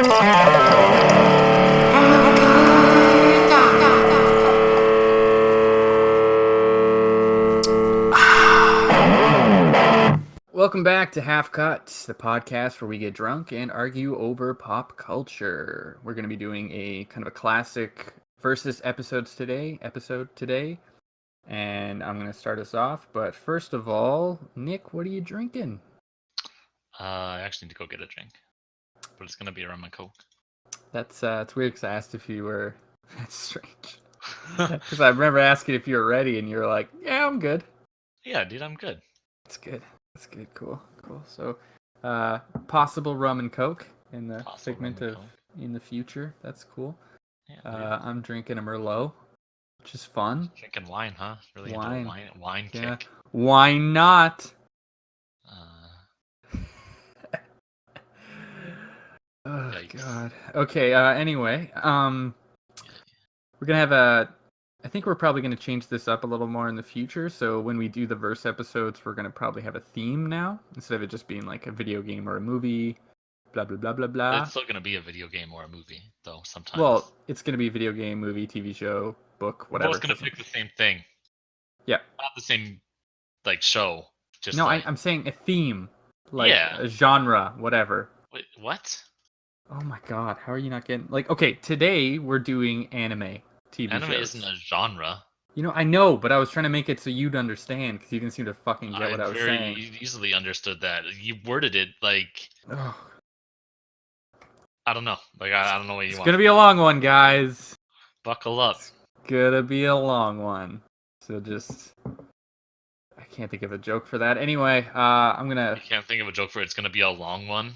Welcome back to Half Cut, the podcast where we get drunk and argue over pop culture. We're going to be doing a kind of a classic versus episode today, and I'm going to start us off. But first of all, Nick, what are you drinking? I actually need to go get a drink, but it's going to be around my Coke. That's it's weird because I asked if you were. That's strange. Because I remember asking if you were ready, and you were like, "Yeah, I'm good." Yeah, dude, I'm good. That's good. That's good. Cool. So, possible rum and Coke in the segment of in the future. That's cool. Yeah, I'm drinking a Merlot, which is fun. Drinking wine, huh? Really wine. Wine Yeah. kick. Why not? Oh Yikes. God. Okay. Anyway, we're gonna have I think we're probably going to change this up a little more in the future. So when we do the verse episodes, we're going to probably have a theme now instead of it just being like a video game or a movie, blah, blah, blah, blah, blah. It's still going to be a video game or a movie, though, sometimes. Well, it's going to be a video game, movie, TV show, book, whatever. We're both going to pick the same thing. Yeah. Not the same, show. Just no, I'm saying a theme. Like yeah. A genre, whatever. Wait, what? Oh my God. How are you not getting... Okay, today we're doing anime. TV anime shows. Isn't a genre. I know, but I was trying to make it so you'd understand because you didn't seem to fucking get what I was saying. I very easily understood that. You worded it like... Ugh. I don't know. I don't know what you want. It's gonna be a long one, guys. Buckle up. It's gonna be a long one. So I can't think of a joke for that. Anyway, I'm gonna... You can't think of a joke for it. It's gonna be a long one?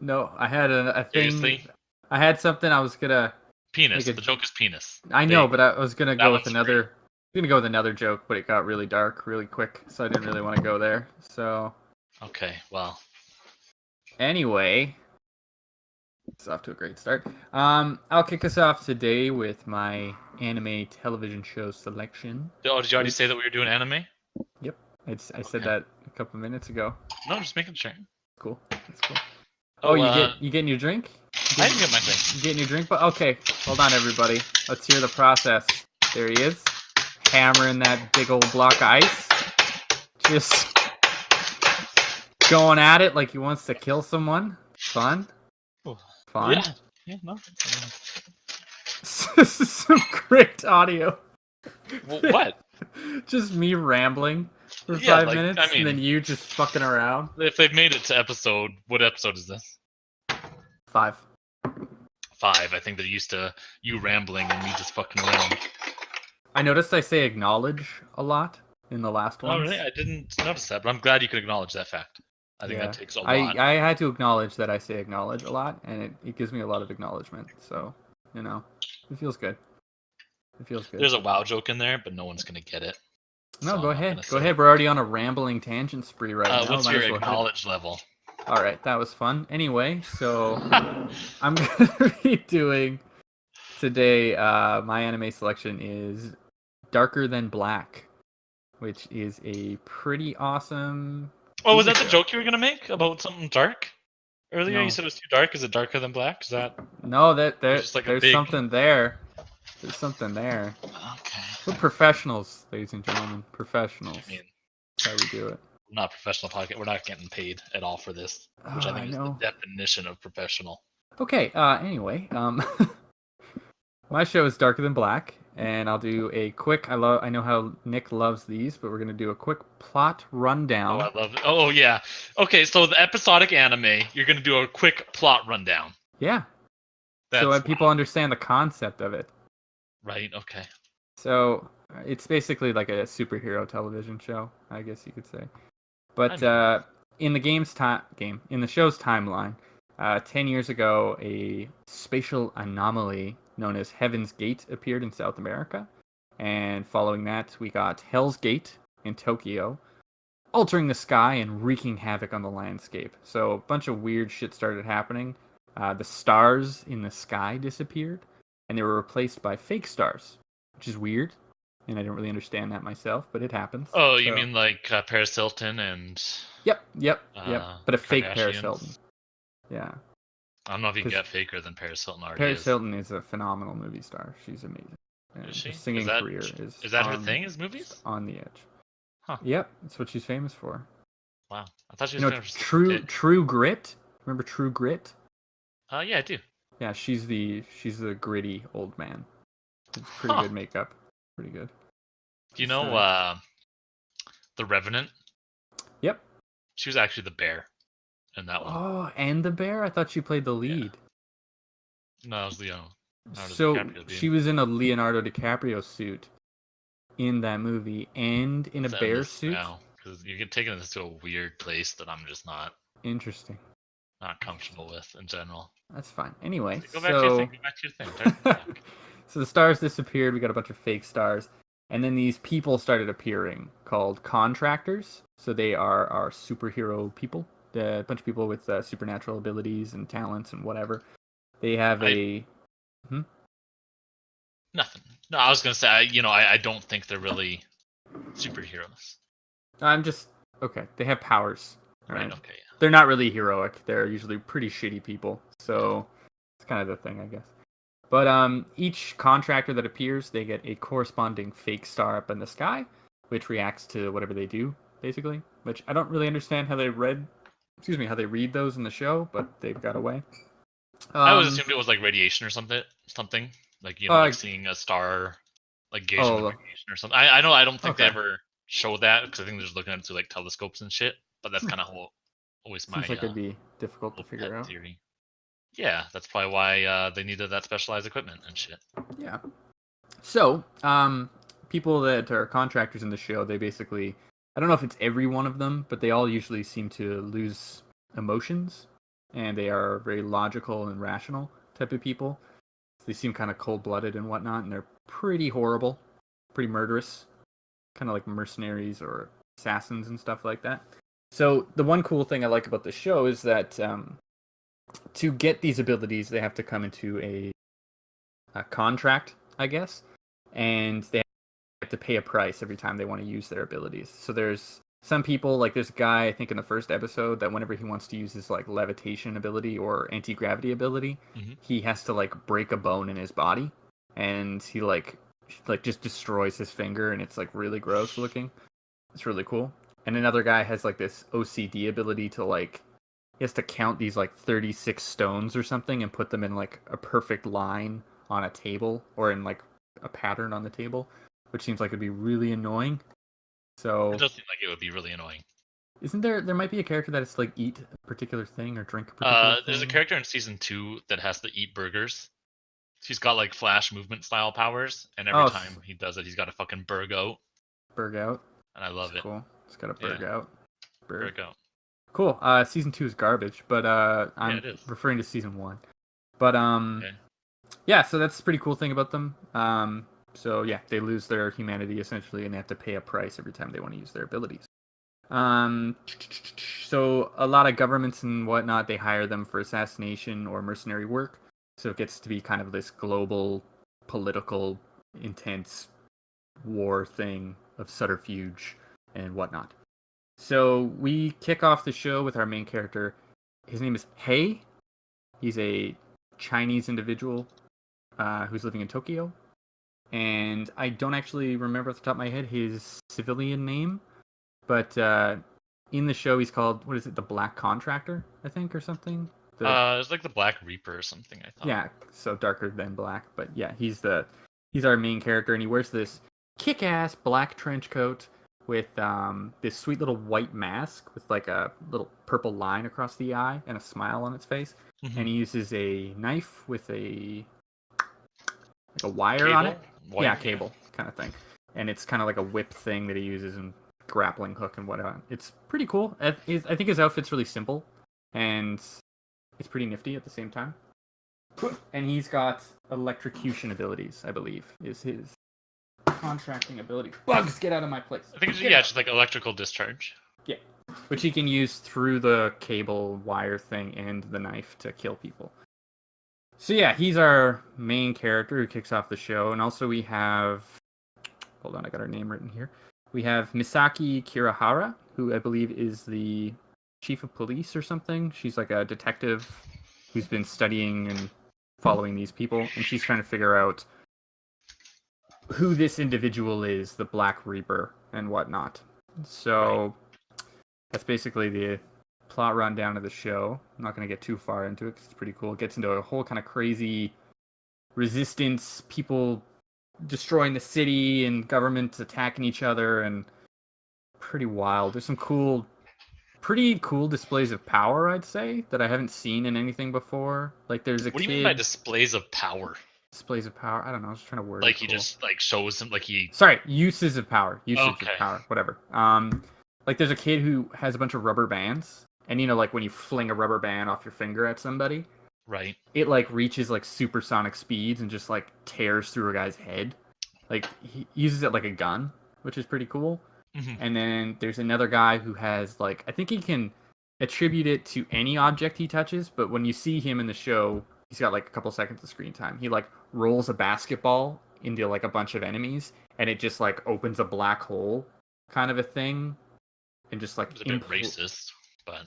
No, I had a thing... Seriously? I had something I was gonna... Penis. The joke is penis. I know, but I was gonna go with another... I'm gonna go with another joke, but it got really dark really quick, so I didn't really want to go there. So... Okay, well... Anyway... It's off to a great start. I'll kick us off today with my anime television show selection. Oh, did you already say that we were doing anime? Yep. I said that a couple minutes ago. No, just making sure. Cool. That's cool. Oh, you getting your drink? I didn't get my drink. You getting your drink? But okay, hold on, everybody. Let's hear the process. There he is, hammering that big old block of ice. Just going at it like he wants to kill someone. Fun. Fun. Yeah. No. This is some great audio. Well, what? Just me rambling for 5 minutes, and then you just fucking around. If they've made it to what episode is this? 5. I think they're used to you rambling and me just fucking around. I noticed I say acknowledge a lot in the last one. Oh, really? I didn't notice that, but I'm glad you could acknowledge that fact. I think that takes a lot. I had to acknowledge that I say acknowledge a lot, and it gives me a lot of acknowledgement. So, it feels good. It feels good. There's a WoW joke in there, but no one's going to get it. No, so go ahead. Go ahead. We're already on a rambling tangent spree right now. What's your acknowledge level? All right, that was fun. Anyway, so I'm going to be doing today, my anime selection is Darker Than Black, which is a pretty awesome... Oh, was that the joke you were going to make about something dark? Earlier you said it was too dark. Is it darker than black? Is that... No, there's something there. There's something there. Okay. We're professionals, ladies and gentlemen. Professionals. That's how we do it. We're not a professional podcast. We're not getting paid at all for this, which I think is the definition of professional. Okay, anyway, my show is Darker Than Black, and I'll do a quick... I know how Nick loves these, but we're going to do a quick plot rundown. Oh, I love it. Oh, yeah. Okay, so the episodic anime, you're going to do a quick plot rundown. Yeah. So that people understand the concept of it. Right, okay. So, it's basically like a superhero television show, I guess you could say. But in the show's timeline, 10 years ago, a spatial anomaly known as Heaven's Gate appeared in South America. And following that, we got Hell's Gate in Tokyo, altering the sky and wreaking havoc on the landscape. So a bunch of weird shit started happening. The stars in the sky disappeared, and they were replaced by fake stars, which is weird. And I don't really understand that myself, but it happens. Oh, you mean like Paris Hilton and... Yep. But a fake Paris Hilton. Yeah. I don't know if you can get faker than Paris Hilton already Paris is. Hilton is a phenomenal movie star. She's amazing. And Is she? her singing career is that her thing? Is movies? On the edge. Huh. Yep, that's what she's famous for. Wow, I thought she was famous for True Grit. Remember True Grit? Yeah, I do. Yeah, she's the gritty old man. It's pretty good makeup. Pretty good. Do you know The Revenant? Yep. She was actually the bear in that one. Oh, and the bear? I thought she played the lead. Yeah. No, it was Leonardo. So she was in a Leonardo DiCaprio suit in that movie and in a bear suit? Now, because you get taken this to a weird place that I'm just not... Interesting. Not comfortable with in general. That's fine. Anyway, Go back to your thing. So the stars disappeared. We got a bunch of fake stars. And then these people started appearing called contractors. So they are our superhero people. A bunch of people with supernatural abilities and talents and whatever. They have Nothing. No, I was going to say, I don't think they're really superheroes. I'm just... Okay, they have powers. Right, okay, yeah. They're not really heroic. They're usually pretty shitty people. So it's kind of the thing, I guess. But each contractor that appears, they get a corresponding fake star up in the sky, which reacts to whatever they do, basically. Which I don't really understand how they read those in the show, but they've got away. I always assumed it was like radiation or something. Like, like seeing a star, like gauging the radiation or something. I don't think they ever show that, because I think they're just looking at it through like telescopes and shit. But that's kind of always my... Seems like it'd be difficult to figure out. Theory. Yeah, that's probably why they needed that specialized equipment and shit. Yeah. So, people that are contractors in the show, they basically... I don't know if it's every one of them, but they all usually seem to lose emotions. And they are very logical and rational type of people. They seem kind of cold-blooded and whatnot, and they're pretty horrible. Pretty murderous. Kind of like mercenaries or assassins and stuff like that. So the one cool thing I like about the show is that to get these abilities, they have to come into a contract, I guess, and they have to pay a price every time they want to use their abilities. So there's some people, like there's a guy, I think in the first episode, that whenever he wants to use his like levitation ability or anti-gravity ability, he has to like break a bone in his body, and he like just destroys his finger, and it's like really gross looking. It's really cool. And another guy has like this OCD ability to like, he has to count these like 36 stones or something and put them in like a perfect line on a table or in like a pattern on the table, which seems like it'd be really annoying. So it does seem like it would be really annoying. Isn't there might be a character that has to like eat a particular thing or drink a particular thing? There's a character in season 2 that has to eat burgers. She's got like flash movement style powers, and every time he does it, he's got a fucking burg out. Burg out. And I love it. Cool. It's got a burg out. Burg out. Cool. Season 2 is garbage, but I'm referring to season 1. But yeah, so that's a pretty cool thing about them. So yeah, they lose their humanity essentially, and they have to pay a price every time they want to use their abilities. So a lot of governments and whatnot, they hire them for assassination or mercenary work. So it gets to be kind of this global, political, intense war thing of subterfuge and whatnot. So we kick off the show with our main character. His name is Hei. He's a Chinese individual who's living in Tokyo. And I don't actually remember off the top of my head his civilian name. But in the show, he's called, what is it, the Black Contractor, I think, or something? It's like the Black Reaper or something, I thought. Yeah, so darker than black. But yeah, he's our main character, and he wears this kick-ass black trench coat with this sweet little white mask with like a little purple line across the eye and a smile on its face. Mm-hmm. And he uses a knife with a wire cable? On it. Cable kind of thing. And it's kind of like a whip thing that he uses and grappling hook and whatnot. It's pretty cool. I think his outfit's really simple, and it's pretty nifty at the same time. And he's got electrocution abilities, I believe, is his contracting ability. Bugs, get out of my place. I think it's just like electrical discharge. Yeah, which he can use through the cable wire thing and the knife to kill people. So yeah, he's our main character who kicks off the show. And also we have... Hold on, I got her name written here. We have Misaki Kirihara, who I believe is the chief of police or something. She's like a detective who's been studying and following these people, and she's trying to figure out who this individual is, the Black Reaper and whatnot. So that's basically the plot rundown of the show. I'm not going to get too far into it because it's pretty cool. It gets into a whole kind of crazy resistance, people destroying the city and governments attacking each other, and pretty wild. There's some pretty cool displays of power, I'd say, that I haven't seen in anything before. Like there's a What kid... do you mean by displays of power? Displays of power? I don't know. I was trying to word like it he cool. just like shows him like he. Sorry, uses of power. Of power. Whatever. Like there's a kid who has a bunch of rubber bands, and you know, like when you fling a rubber band off your finger at somebody, right? It like reaches like supersonic speeds and just like tears through a guy's head. Like he uses it like a gun, which is pretty cool. Mm-hmm. And then there's another guy who has like, I think he can attribute it to any object he touches, but when you see him in the show, he's got like a couple seconds of screen time. He like rolls a basketball into like a bunch of enemies, and it just like opens a black hole kind of a thing, and just like it's a bit racist, but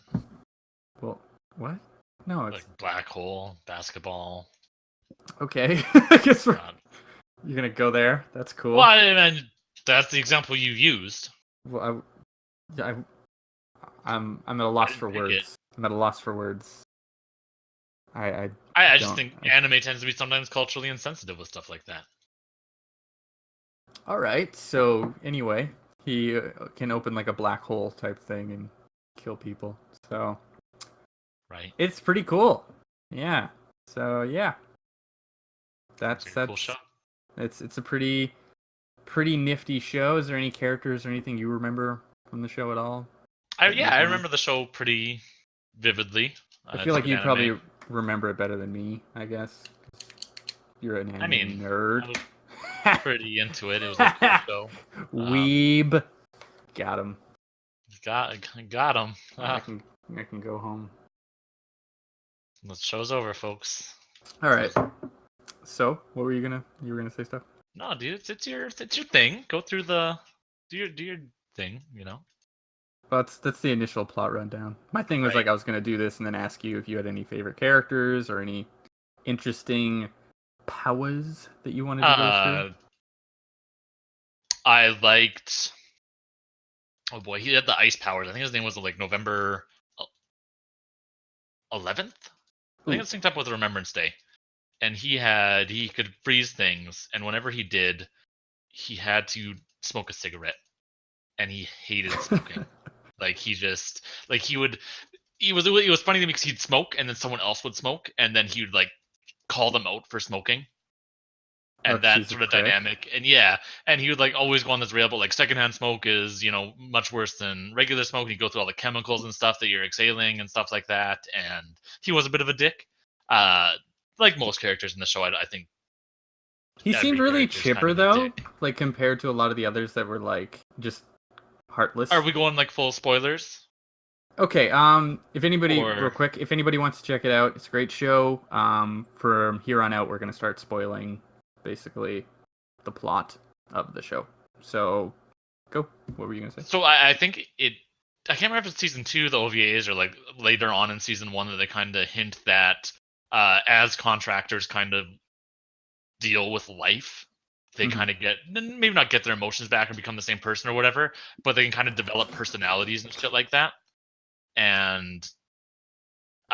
well, what? No, it's like black hole basketball. Okay, I guess you're gonna go there. That's cool. Well, I mean, that's the example you used. Well, I'm at a loss for words. I'm at a loss for words. I just think anime tends to be sometimes culturally insensitive with stuff like that. All right. So anyway, he can open like a black hole type thing and kill people. So right, it's pretty cool. Yeah. So yeah, that's cool show. It's a pretty nifty show. Is there any characters or anything you remember from the show at all? I remember the show pretty vividly. I feel like you probably remember it better than me, I guess. You're an anime nerd. I was pretty into it. It was a cool show. Weeb. Got him. Got him. I can go home. The show's over, folks. All right. So, what were you gonna say stuff? No, dude, it's your thing. Go through do your thing, you know. Well, that's the initial plot rundown. My thing was like I was gonna do this and then ask you if you had any favorite characters or any interesting powers that you wanted to go through. I liked. Oh boy, he had the ice powers. I think his name was like November 11th. I think it's synced up with Remembrance Day, and he could freeze things, and whenever he did, he had to smoke a cigarette, and he hated smoking. Like he just like he would. It was funny to me because he'd smoke, and then someone else would smoke, and then he would like call them out for smoking. And that sort of dynamic, and and he would like always go on this rail, but like secondhand smoke is, you know, much worse than regular smoke. And you go through all the chemicals and stuff that you're exhaling and stuff like that. And he was a bit of a dick, like most characters in the show. I think he seemed really chipper though, like compared to a lot of the others that were like just heartless. Are we going like full spoilers? Okay, if anybody real quick, if anybody wants to check it out, it's a great show. From here on out, we're gonna start spoiling basically the plot of the show. So go. What were you gonna say? So I think I can't remember if it's season 2 the OVAs or like later on in season 1 that they kind of hint that as contractors kind of deal with life, they kind of get, maybe not get their emotions back and become the same person or whatever, but they can kind of develop personalities and shit like that. And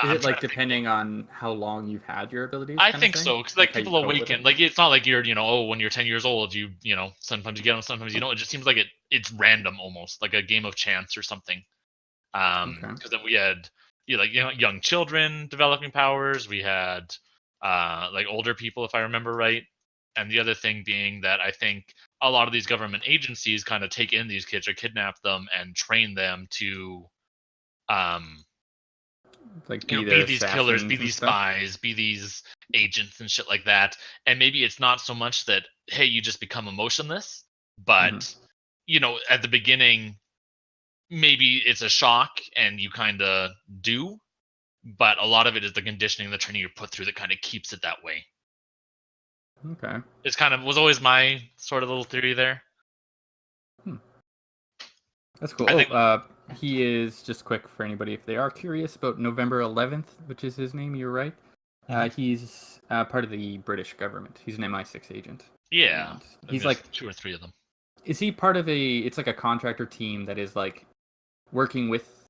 is it like depending on how long you've had your abilities? I think so, because like people awaken. Like it's not like you're, when you're 10 years old, you sometimes you get them, sometimes you don't. It just seems like it's random almost, like a game of chance or something. Because then we had young children developing powers. We had like older people, if I remember right. And the other thing being that I think a lot of these government agencies kind of take in these kids or kidnap them and train them to like be these killers, be these spies, be these agents and shit like that. And maybe it's not so much that, hey, you just become emotionless, but at the beginning, maybe it's a shock and you kind of do, but a lot of it is the conditioning, the training you're put through that kind of keeps it that way. Okay. It's was always my sort of little theory there. That's cool. He is, just quick for anybody if they are curious about November 11th, which is his name. You're right. He's part of the British government. He's an MI6 agent. Yeah, he's like 2 or 3 of them. Is he part of it's like a contractor team that is like working with?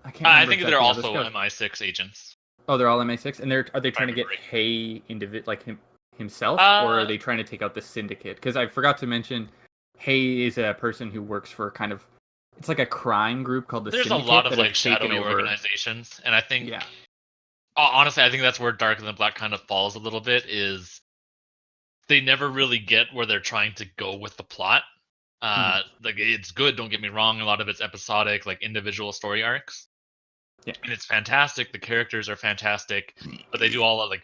I can't. I think they're also MI6 agents. Oh, they're all MI6, and are they trying to get Hay himself, or are they trying to take out the syndicate? Because I forgot to mention, Hay is a person who works for kind of, it's like a crime group called the Syndicate. There's a lot of like shadowy organizations, and I think, honestly, I think that's where Darker Than Black kind of falls a little bit. Is they never really get where they're trying to go with the plot. Like, it's good, don't get me wrong. A lot of it's episodic, like individual story arcs. Yeah. And it's fantastic. The characters are fantastic, but they do all of, like,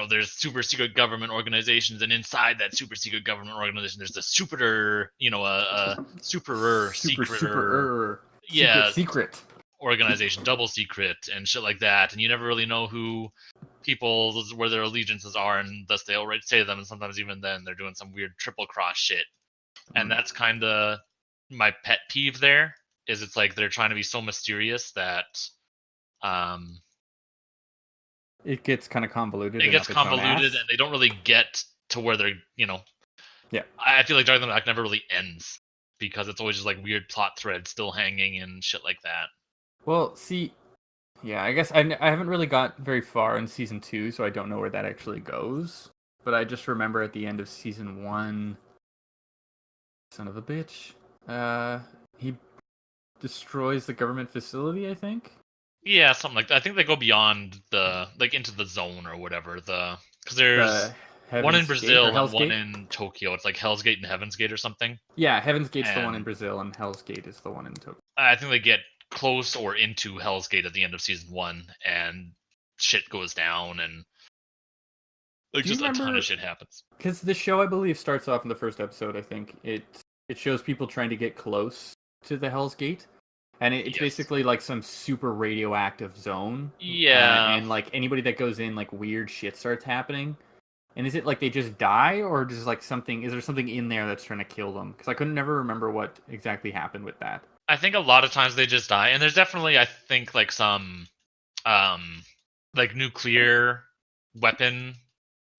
there's super secret government organizations, and inside that super secret government organization, there's a super secret organization, double secret, and shit like that. And you never really know who where their allegiances are, and thus they already say them. And sometimes even then, they're doing some weird triple cross shit. And that's kind of my pet peeve there. Is it's like they're trying to be so mysterious that it gets kind of convoluted. It gets convoluted, and they don't really get to where they're, Yeah. I feel like Dark Than Black never really ends because it's always just like weird plot threads still hanging and shit like that. Well, see, yeah, I guess I haven't really got very far in season 2, so I don't know where that actually goes. But I just remember at the end of season 1, son of a bitch, he destroys the government facility, I think. Yeah, something like that. I think they go beyond into the zone or whatever. Because there's one in Brazil and one in Tokyo. It's like Hell's Gate and Heaven's Gate or something. Yeah, Heaven's Gate's the one in Brazil, and Hell's Gate is the one in Tokyo. I think they get close or into Hell's Gate at the end of season 1, and shit goes down, and just a ton of shit happens. Because the show, I believe, starts off in the first episode. I think it shows people trying to get close to the Hell's Gate. And it's basically like some super radioactive zone. Yeah. And like anybody that goes in, like weird shit starts happening. And is it like they just die, or just like is there something in there that's trying to kill them? Because I couldn't never remember what exactly happened with that. I think a lot of times they just die. And there's definitely, I think, like some like nuclear weapon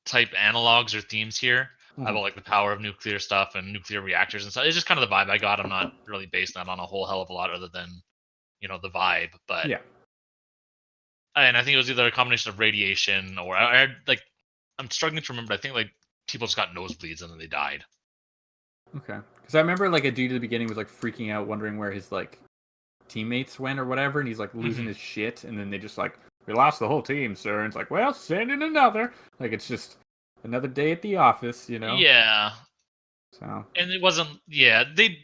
type analogs or themes here. About like the power of nuclear stuff and nuclear reactors and stuff. It's just kind of the vibe I got. I'm not really basing that on a whole hell of a lot other than, the vibe. But yeah. And I think it was either a combination of radiation or I'm struggling to remember. I think like people just got nosebleeds and then they died. Okay, because I remember like a dude at the beginning was like freaking out, wondering where his like teammates went or whatever, and he's like losing his shit, and then they just like, we lost the whole team, sir. And it's like, well, send in another. Like it's just another day at the office, Yeah. So. And it wasn't. Yeah, they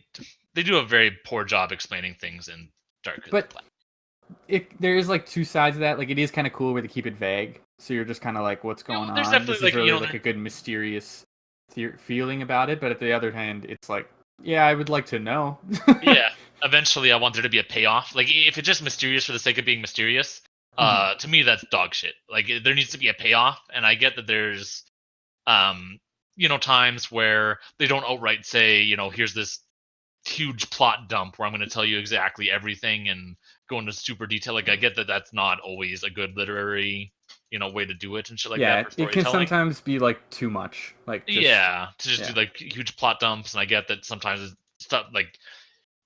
do a very poor job explaining things in Dark. But there is like two sides of that. Like it is kind of cool where they keep it vague, so you're just kind of like, what's going on? There's definitely this is really like a good mysterious feeling about it. But at the other hand, it's like, yeah, I would like to know. Yeah. Eventually, I want there to be a payoff. Like if it's just mysterious for the sake of being mysterious, to me that's dog shit. Like there needs to be a payoff, and I get that there's times where they don't outright say, here's this huge plot dump where I'm going to tell you exactly everything and go into super detail. Like I get that that's not always a good literary, way to do it and shit like that. Yeah, it can sometimes be like too much. Like to do like huge plot dumps, and I get that sometimes it's stuff like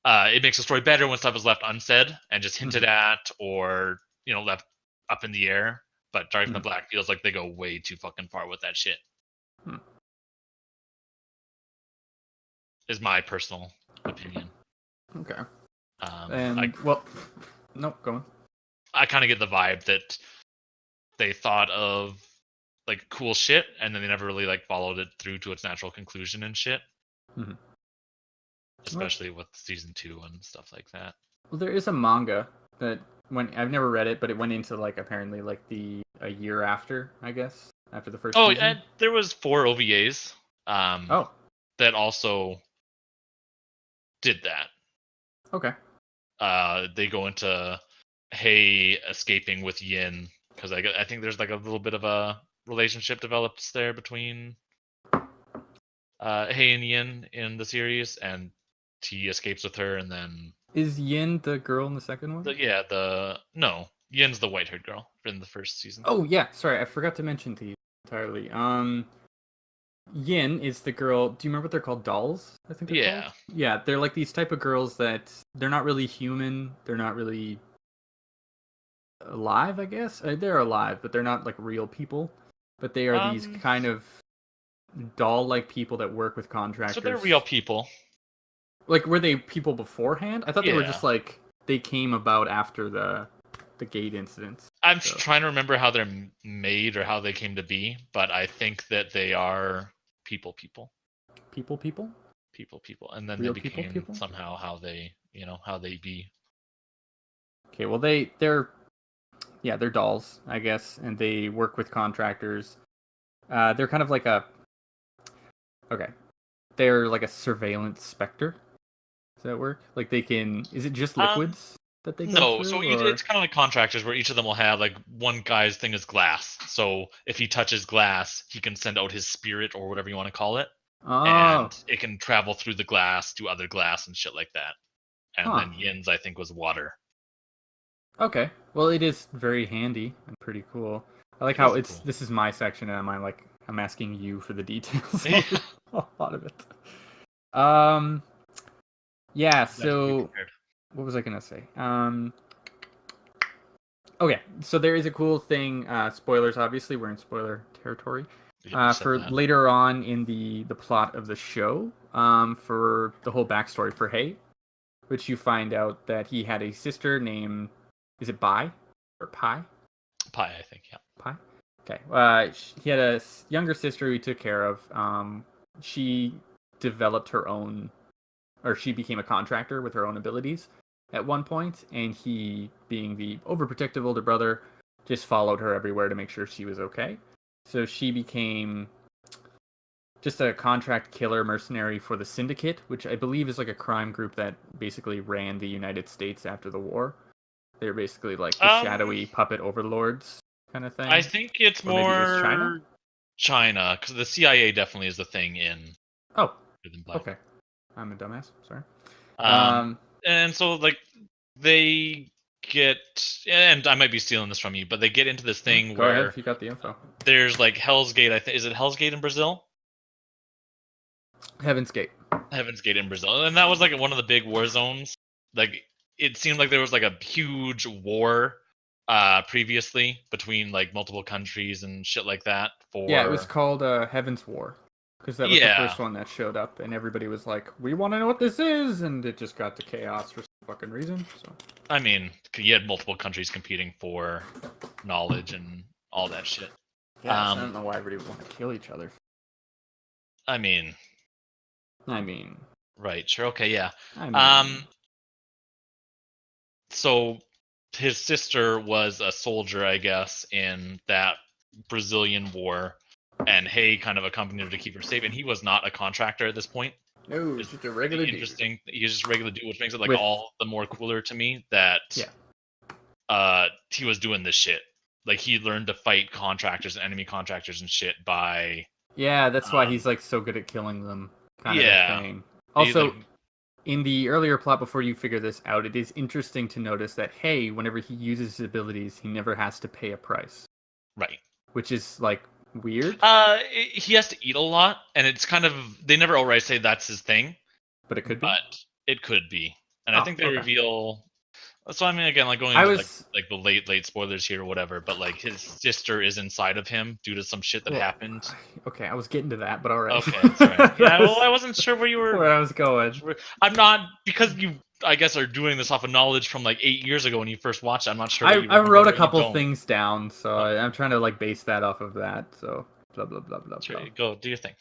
it makes a story better when stuff is left unsaid and just hinted at or left up in the air. But Dark Than Black feels like they go way too fucking far with that shit. Is my personal opinion. Okay. Nope, go on. I kind of get the vibe that they thought of like cool shit, and then they never really like followed it through to its natural conclusion and shit. Especially with season 2 and stuff like that. Well, there is a manga that I've never read it, but it went into like apparently like a year after, I guess, after the first. Season. And there was 4 OVAs. That also did that. Okay. They go into Hay escaping with Yin because I think there's like a little bit of a relationship develops there between Hay and Yin in the series, and he escapes with her, and then Is Yin the girl in the second one? No, Yin's the white-haired girl in the first season. Oh yeah, sorry, I forgot to mention to you entirely. Yin is the girl. Do you remember what they're called? Dolls, I think they're called. Yeah, they're like these type of girls that they're not really human. They're not really alive, I guess. They're alive, but they're not like real people. But they are these kind of doll-like people that work with contractors. So they're real people. Like, were they people beforehand? I thought they were just like they came about after the gate incidents. I'm trying to remember how they're made or how they came to be, but I think that they are people, and then real they became people? Somehow how they be. Okay, well they're dolls, I guess, and they work with contractors. They're kind of like they're like a surveillance specter. Does that work? Like they can? Is it just liquids that they go No, through, so it's kind of like contractors where each of them will have like one guy's thing is glass. So if he touches glass, he can send out his spirit or whatever you want to call it, and it can travel through the glass to other glass and shit like that. And then Yin's, I think, was water. Okay, well it is very handy and pretty cool. I like how it's cool. This is my section, and I'm asking you for the details. A lot of it. Yeah, so what was I gonna say? Okay, so there is a cool thing. Spoilers, obviously, we're in spoiler territory. For later on in the plot of the show, for the whole backstory for Hay, which you find out that he had a sister named, is it Bai or Pi? Pi, I think, yeah. Pi. Okay. He had a younger sister he took care of. She developed her own. Or she became a contractor with her own abilities at one point, and he, being the overprotective older brother, just followed her everywhere to make sure she was okay. So she became just a contract killer mercenary for the Syndicate, which I believe is like a crime group that basically ran the United States after the war. They're basically like the shadowy puppet overlords kind of thing. I think it's more China, because the CIA definitely is the thing in. Oh, okay. I'm a dumbass. Sorry. And so like they get, and I might be stealing this from you, but they get into this thing Go ahead if you got the info. There's like Hell's Gate. I think, is it Hell's Gate in Brazil? Heaven's Gate in Brazil, and that was like one of the big war zones. Like it seemed like there was like a huge war previously between like multiple countries and shit like that. It was called Heaven's War. Because that was the first one that showed up, and everybody was like, we want to know what this is, and it just got to chaos for some fucking reason. So I mean, you had multiple countries competing for knowledge and all that shit. Yeah, I don't know why everybody would want to kill each other. I mean... Right, sure, okay, yeah. So, his sister was a soldier, I guess, in that Brazilian war, and Hay kind of accompanied her to keep her safe, and he was not a contractor at this point. No, he's just a regular dude. Interesting. He's just a regular dude, which makes it all the more cooler to me that he was doing this shit. Like, he learned to fight contractors and enemy contractors and shit by... Yeah, that's why he's like so good at killing them, kind of thing. Also, in the earlier plot, before you figure this out, it is interesting to notice that Hay, whenever he uses his abilities, he never has to pay a price. Right. Which is, like, weird. He has to eat a lot, and it's kind of... They never outright say that's his thing. But it could be? But it could be. And I think they reveal... So, I mean, again, like, going into, like the late spoilers here or whatever, but, like, his sister is inside of him due to some shit that happened. Okay, I was getting to that, but alright. Okay, that's right. Yeah, well, I wasn't sure where you were... Where I was going. I'm not... Because you, I guess, are doing this off of knowledge from, like, 8 years ago when you first watched it. I'm not sure. I wrote a couple things down, so I'm trying to, like, base that off of that, so... Blah, blah, blah, blah, blah. Right. Go, do your thing.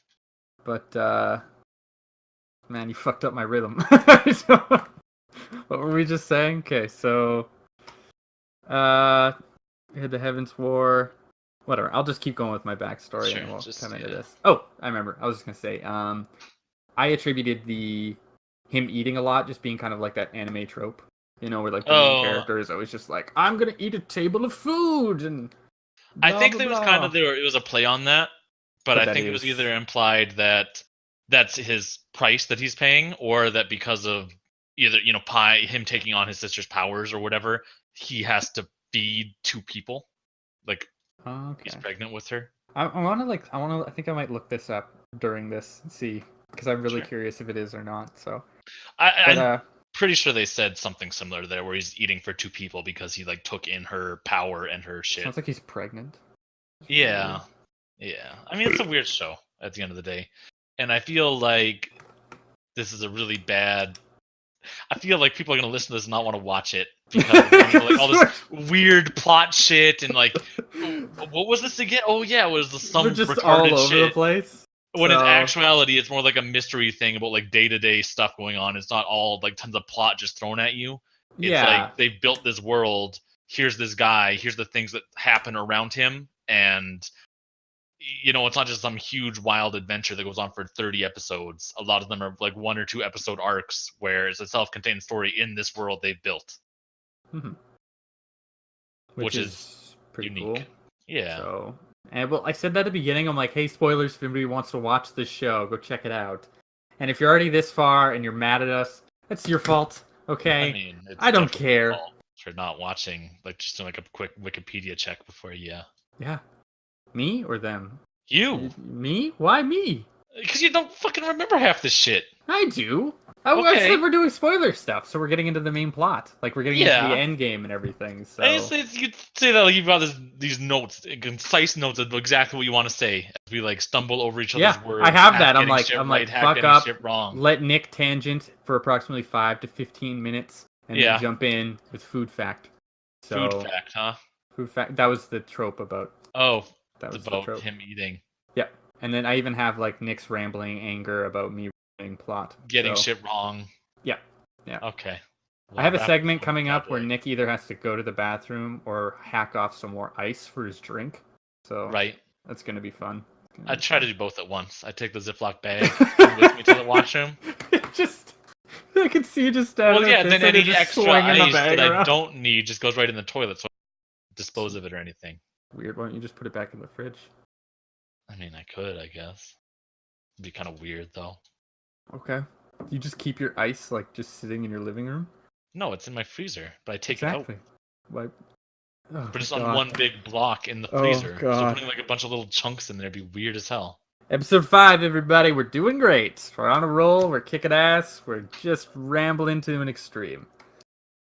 But, man, you fucked up my rhythm. What were we just saying? Okay, so we had the Heaven's War. Whatever. I'll just keep going with my backstory and we'll come into this. Oh, I remember. I was just gonna say, I attributed him eating a lot just being kind of like that anime trope, you know, where like the main character is always just like, I'm gonna eat a table of food and blah, I think blah, it was blah. kind of it was a play on that, but I think it was either implied that that's his price that he's paying, or that because of either him taking on his sister's powers or whatever, he has to feed 2 people. Like, he's pregnant with her. I think I might look this up during this and see, because I'm really curious if it is or not. So I'm pretty sure they said something similar there, where he's eating for 2 people because he like took in her power and her shit. Sounds like he's pregnant. Yeah. I mean, it's a weird show at the end of the day, and I feel like this is a really bad. I feel like people are gonna listen to this and not want to watch it because like all this weird plot shit and like, what was this again? Oh yeah, it was some just retarded all over shit. the place. When in actuality, it's more like a mystery thing about like day-to-day stuff going on. It's not all like tons of plot just thrown at you. It's like they built this world. Here's this guy. Here's the things that happen around him, and it's not just some huge wild adventure that goes on for 30 episodes. A lot of them are like 1 or 2 episode arcs where it's a self-contained story in this world they've built. Mm-hmm. Which is pretty unique. Cool. Yeah. So, and I said that at the beginning. I'm like, hey, spoilers if anybody wants to watch this show, go check it out. And if you're already this far and you're mad at us, that's your fault. Okay. I mean, I don't care for not watching. Like, just doing like a quick Wikipedia check before you. Yeah. Me or them? You. Me? Why me? Because you don't fucking remember half this shit. I do. I said we're doing spoiler stuff, so we're getting into the main plot. Like, we're getting into the end game and everything. So you say that like you've got these notes, concise notes of exactly what you want to say as we like stumble over each other's words. I have that. I'm like, fuck up. Wrong. Let Nick tangent for approximately 5 to 15 minutes, and then jump in with food fact. So, food fact, huh? Food fact. That was the trope about. Oh. That was about him eating. Yeah, and then I even have like Nick's rambling anger about me running plot, getting shit wrong. Yeah. Okay. Well, I have a segment coming up where Nick either has to go to the bathroom or hack off some more ice for his drink. So that's gonna be fun. I try to do both at once. I take the Ziploc bag with me to the washroom. I can see you just standing. Well, yeah. Then any extra ice that I don't need just goes right in the toilet, so I don't dispose of it or anything. Weird. Why don't you just put it back in the fridge? I mean, I could, I guess. It'd be kind of weird, though. Okay. You just keep your ice, like, just sitting in your living room? No, it's in my freezer, but I take it out. Why? But it's on one big block in the freezer. So putting, like, a bunch of little chunks in there would be weird as hell. Episode 5, everybody. We're doing great. We're on a roll. We're kicking ass. We're just rambling to an extreme.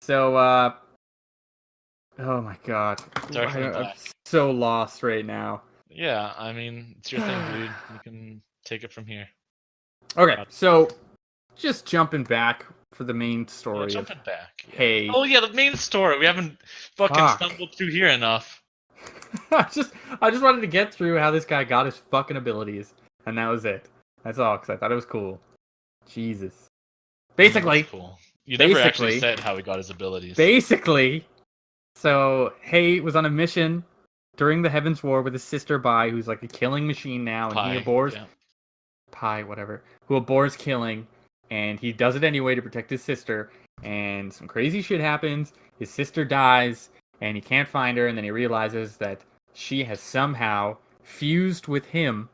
So, oh my god. I'm so lost right now. Yeah, I mean, it's your thing, dude. You can take it from here. Okay, so just jumping back for the main story. Yeah, jumping back. Yeah. Hey. Oh yeah, the main story. We haven't fucking stumbled through here enough. I just wanted to get through how this guy got his fucking abilities, and that was it. That's all, because I thought it was cool. Jesus. Basically. Cool. You never actually said how he got his abilities. Basically. So, Hay was on a mission during the Heavens War with his sister Bai, who's like a killing machine now, and he abhors who abhors killing, and he does it anyway to protect his sister, and some crazy shit happens, his sister dies, and he can't find her, and then he realizes that she has somehow fused with him,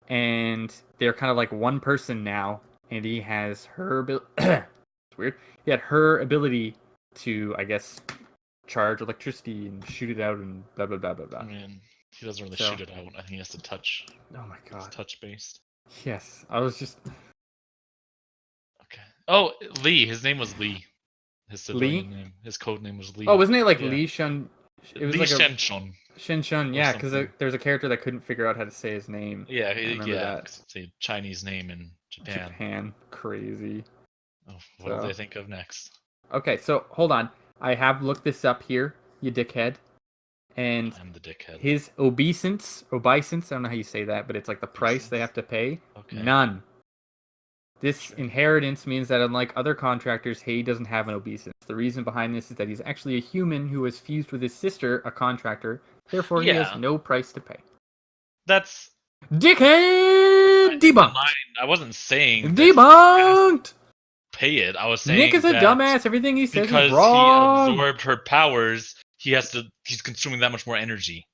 and they're kind of like one person now, and he has her it's weird. He had her ability to, I guess, charge electricity and shoot it out and blah blah blah blah blah. I mean, he doesn't really shoot it out. I think he has to touch. Oh my god. It's touch based. Yes, I was just. Okay. Oh, Lee. His name was Lee. His civilian name. His code name was Lee. Oh, wasn't it like Lee Shun? It was Lee like Shenshun. Shenshun, yeah, because there's a character that couldn't figure out how to say his name. Yeah, it's a Chinese name in Japan. Japan, crazy. Oh, what do they think of next? Okay, so hold on. I have looked this up here, you dickhead. And I'm the dickhead. His obeisance, I don't know how you say that, but it's like the price they have to pay. Okay. None. This inheritance means that unlike other contractors, Hay doesn't have an obeisance. The reason behind this is that he's actually a human who was fused with his sister, a contractor. Therefore, he has no price to pay. That's... Dickhead! Debunked! I wasn't saying... Debunked! Pay it. I was saying Nick is a dumbass. Everything he says is wrong. Because he absorbed her powers, he's consuming that much more energy.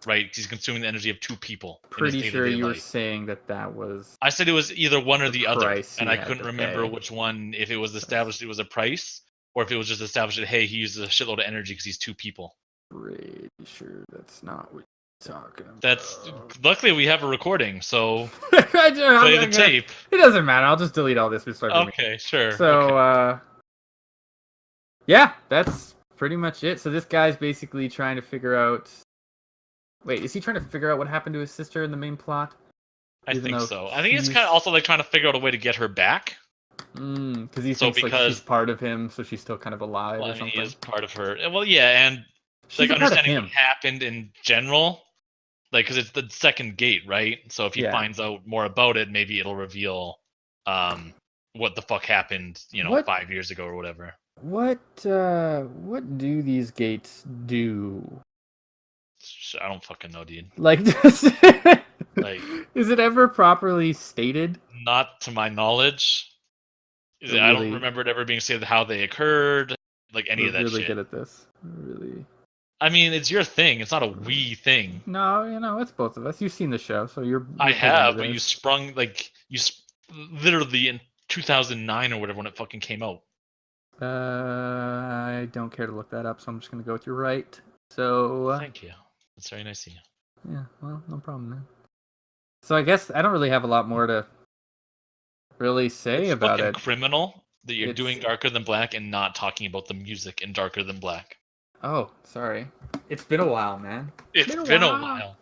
right? He's consuming the energy of 2 people. Pretty in his sure day-to-day you were life. saying that was. I said it was either one or the other, and I couldn't remember which one. If it was established it was a price, or if it was just established that hey, he uses a shitload of energy because he's 2 people. Pretty sure that's not what you're talking about. That's luckily we have a recording, so play the tape. It doesn't matter. I'll just delete all this. Okay, sure. So, okay. Yeah, that's pretty much it. So this guy's basically trying to figure out. Wait, is he trying to figure out what happened to his sister in the main plot? I think so. I think it's kind of also like trying to figure out a way to get her back. Because he thinks like she's part of him, so she's still kind of alive or something. He is part of her. Well, yeah, and she's like understanding what happened in general. Like, because it's the second gate, right? So if he finds out more about it, maybe it'll reveal what the fuck happened, 5 years ago or whatever. What do these gates do? I don't fucking know, dude. Like, like, is it ever properly stated? Not to my knowledge. Really, I don't remember it ever being stated how they occurred, like any of that really shit. Good at this. Really. I mean, it's your thing. It's not a we thing. No, it's both of us. You've seen the show, so you're I have, but you sprung literally in 2009 or whatever when it fucking came out. I don't care to look that up, so I'm just gonna go with your right. So. Thank you. That's very nice of you. Yeah, well, no problem, man. So I guess I don't really have a lot more to really say about it. It's criminal that you're doing Darker Than Black and not talking about the music in Darker Than Black. Oh, sorry. It's been a while, man. It's been a while.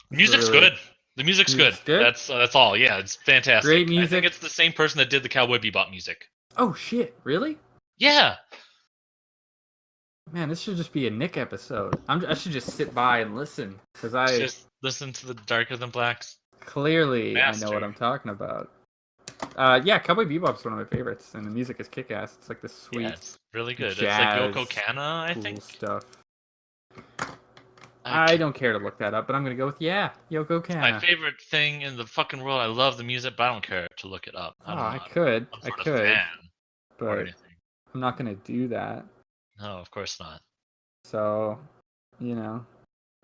Music's good. The music's good. That's all. Yeah, it's fantastic. Great music. I think it's the same person that did the Cowboy Bebop music. Oh shit! Really? Yeah. Man, this should just be a Nick episode. I should just sit by and listen because just listen to the Darker Than Blacks. Clearly, master. I know what I'm talking about. Yeah, Cowboy Bebop's one of my favorites, and the music is kick-ass. It's like this sweet, it's really good. Jazz, it's like Yoko Kanna, I think. Stuff. I don't care to look that up, but I'm gonna go with Yoko Kanna. My favorite thing in the fucking world. I love the music, but I don't care to look it up. I could, but I'm not gonna do that. No, of course not. So,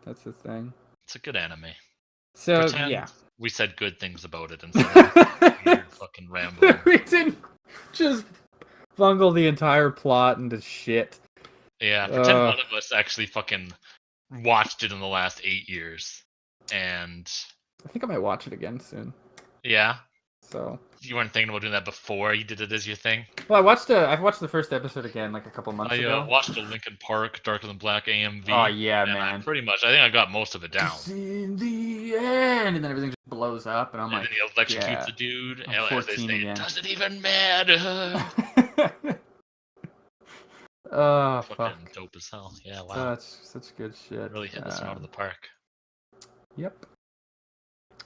that's the thing. It's a good anime. So Pretend we said good things about it instead of weird fucking rambling. We didn't just bungle the entire plot into shit. Yeah, pretend one of us actually fucking watched it in the last 8 years, and I think I might watch it again soon. Yeah. So you weren't thinking about doing that before you did it as your thing? Well, I've watched the first episode again like a couple months ago. I watched the Linkin Park Darker Than Black AMV. Oh yeah, man. Pretty much. I think I got most of it down. In the end, and then everything just blows up, and I'm like, then he electrocutes the dude, and as they say, again. It doesn't even matter. Oh, fuck. Dope as hell. Yeah, wow. Such good shit. Really hit this one out of the park. Yep.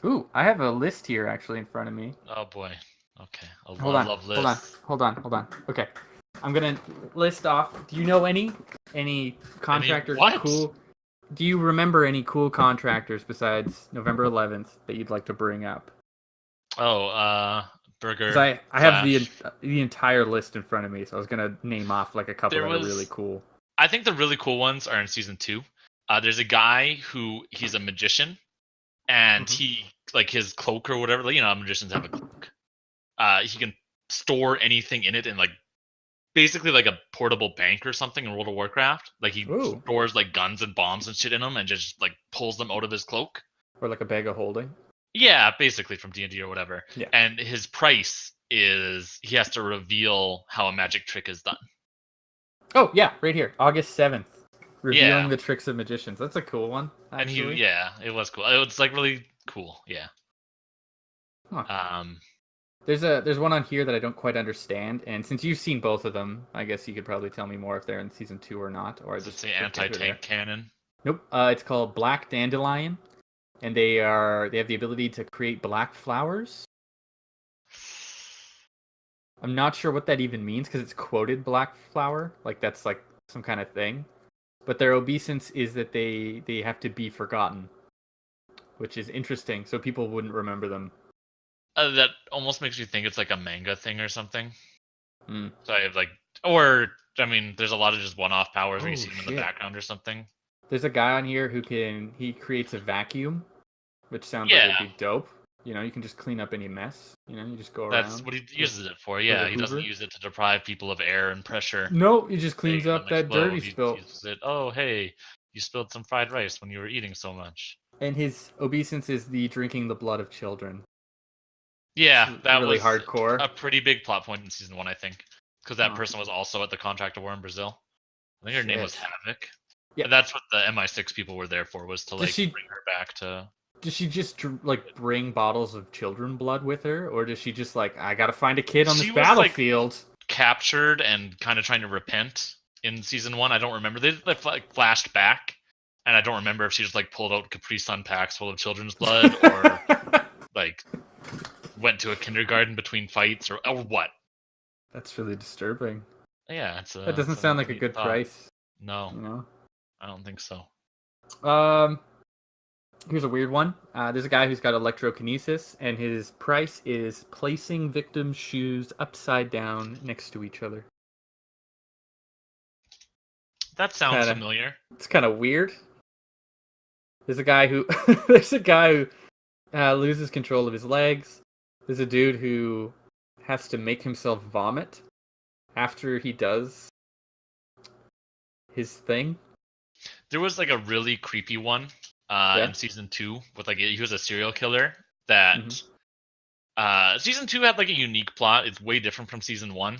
Ooh, I have a list here actually in front of me. Oh boy. Okay. Love lists. Hold on. Okay. I'm gonna list off. Do you know any contractors cool? Do you remember any cool contractors besides November 11th that you'd like to bring up? Oh, Burger. I have the entire list in front of me, so I was gonna name off like a couple that are really cool. I think the really cool ones are in season 2. There's a guy he's a magician, and he like his cloak or whatever. Magicians have a cloak. He can store anything in it, and like basically like a portable bank or something in World of Warcraft. Like he stores like guns and bombs and shit in them, and just like pulls them out of his cloak. Or like a bag of holding. Yeah, basically from D&D or whatever. Yeah. And his price is he has to reveal how a magic trick is done. Oh, yeah, right here. August 7th. Revealing the tricks of magicians. That's a cool one, actually. And it was cool. It was like really cool, yeah. Huh. There's one on here that I don't quite understand, and since you've seen both of them, I guess you could probably tell me more if they're in season 2 or not, or just the anti-tank cannon. Nope. It's called Black Dandelion. And they have the ability to create black flowers. I'm not sure what that even means because it's quoted black flower, like that's like some kind of thing. But their obeisance is that they have to be forgotten, which is interesting. So people wouldn't remember them. That almost makes you think it's like a manga thing or something. Mm. So I have like, or I mean, there's a lot of just one-off powers where you Oh see them in the shit! background or something. There's a guy on here who he creates a vacuum, which sounds like Yeah, it'd be dope. You know, you can just clean up any mess. You know, you just go that's around what he with uses it for. with a Yeah, he doesn't Hoover. use it to deprive people of air and pressure, No, he just cleans making up them that dirt he explode. He spilled. uses it. Oh, hey, you spilled some fried rice when you were eating so much. And his obeisance is the drinking the blood of children. Yeah, that Really was hardcore. a pretty big plot point in season 1, I think, because that Oh, person was also at the contract war in Brazil. I think her name was shit. Havoc. Yeah. And that's what the MI6 people were there for, was to Does like she bring her back to. does she just like bring bottles of children blood with her, or does she just like I gotta find a kid on this She was like battlefield? captured and kind of trying to repent in season 1. I don't remember. They like flashed back, and I don't remember if she just like pulled out Capri Sun packs full of children's blood or like went to a kindergarten between fights or what. That's really disturbing. Yeah, That doesn't sound like a good price. No, You know. I don't think so. Here's a weird one. There's a guy who's got electrokinesis, and his price is placing victims' shoes upside down next to each other. That sounds familiar. It's kind of weird. There's a guy who loses control of his legs. There's a dude who has to make himself vomit after he does his thing. There was like a really creepy one in season 2 with like he was a serial killer that season 2 had like a unique plot. It's way different from season 1,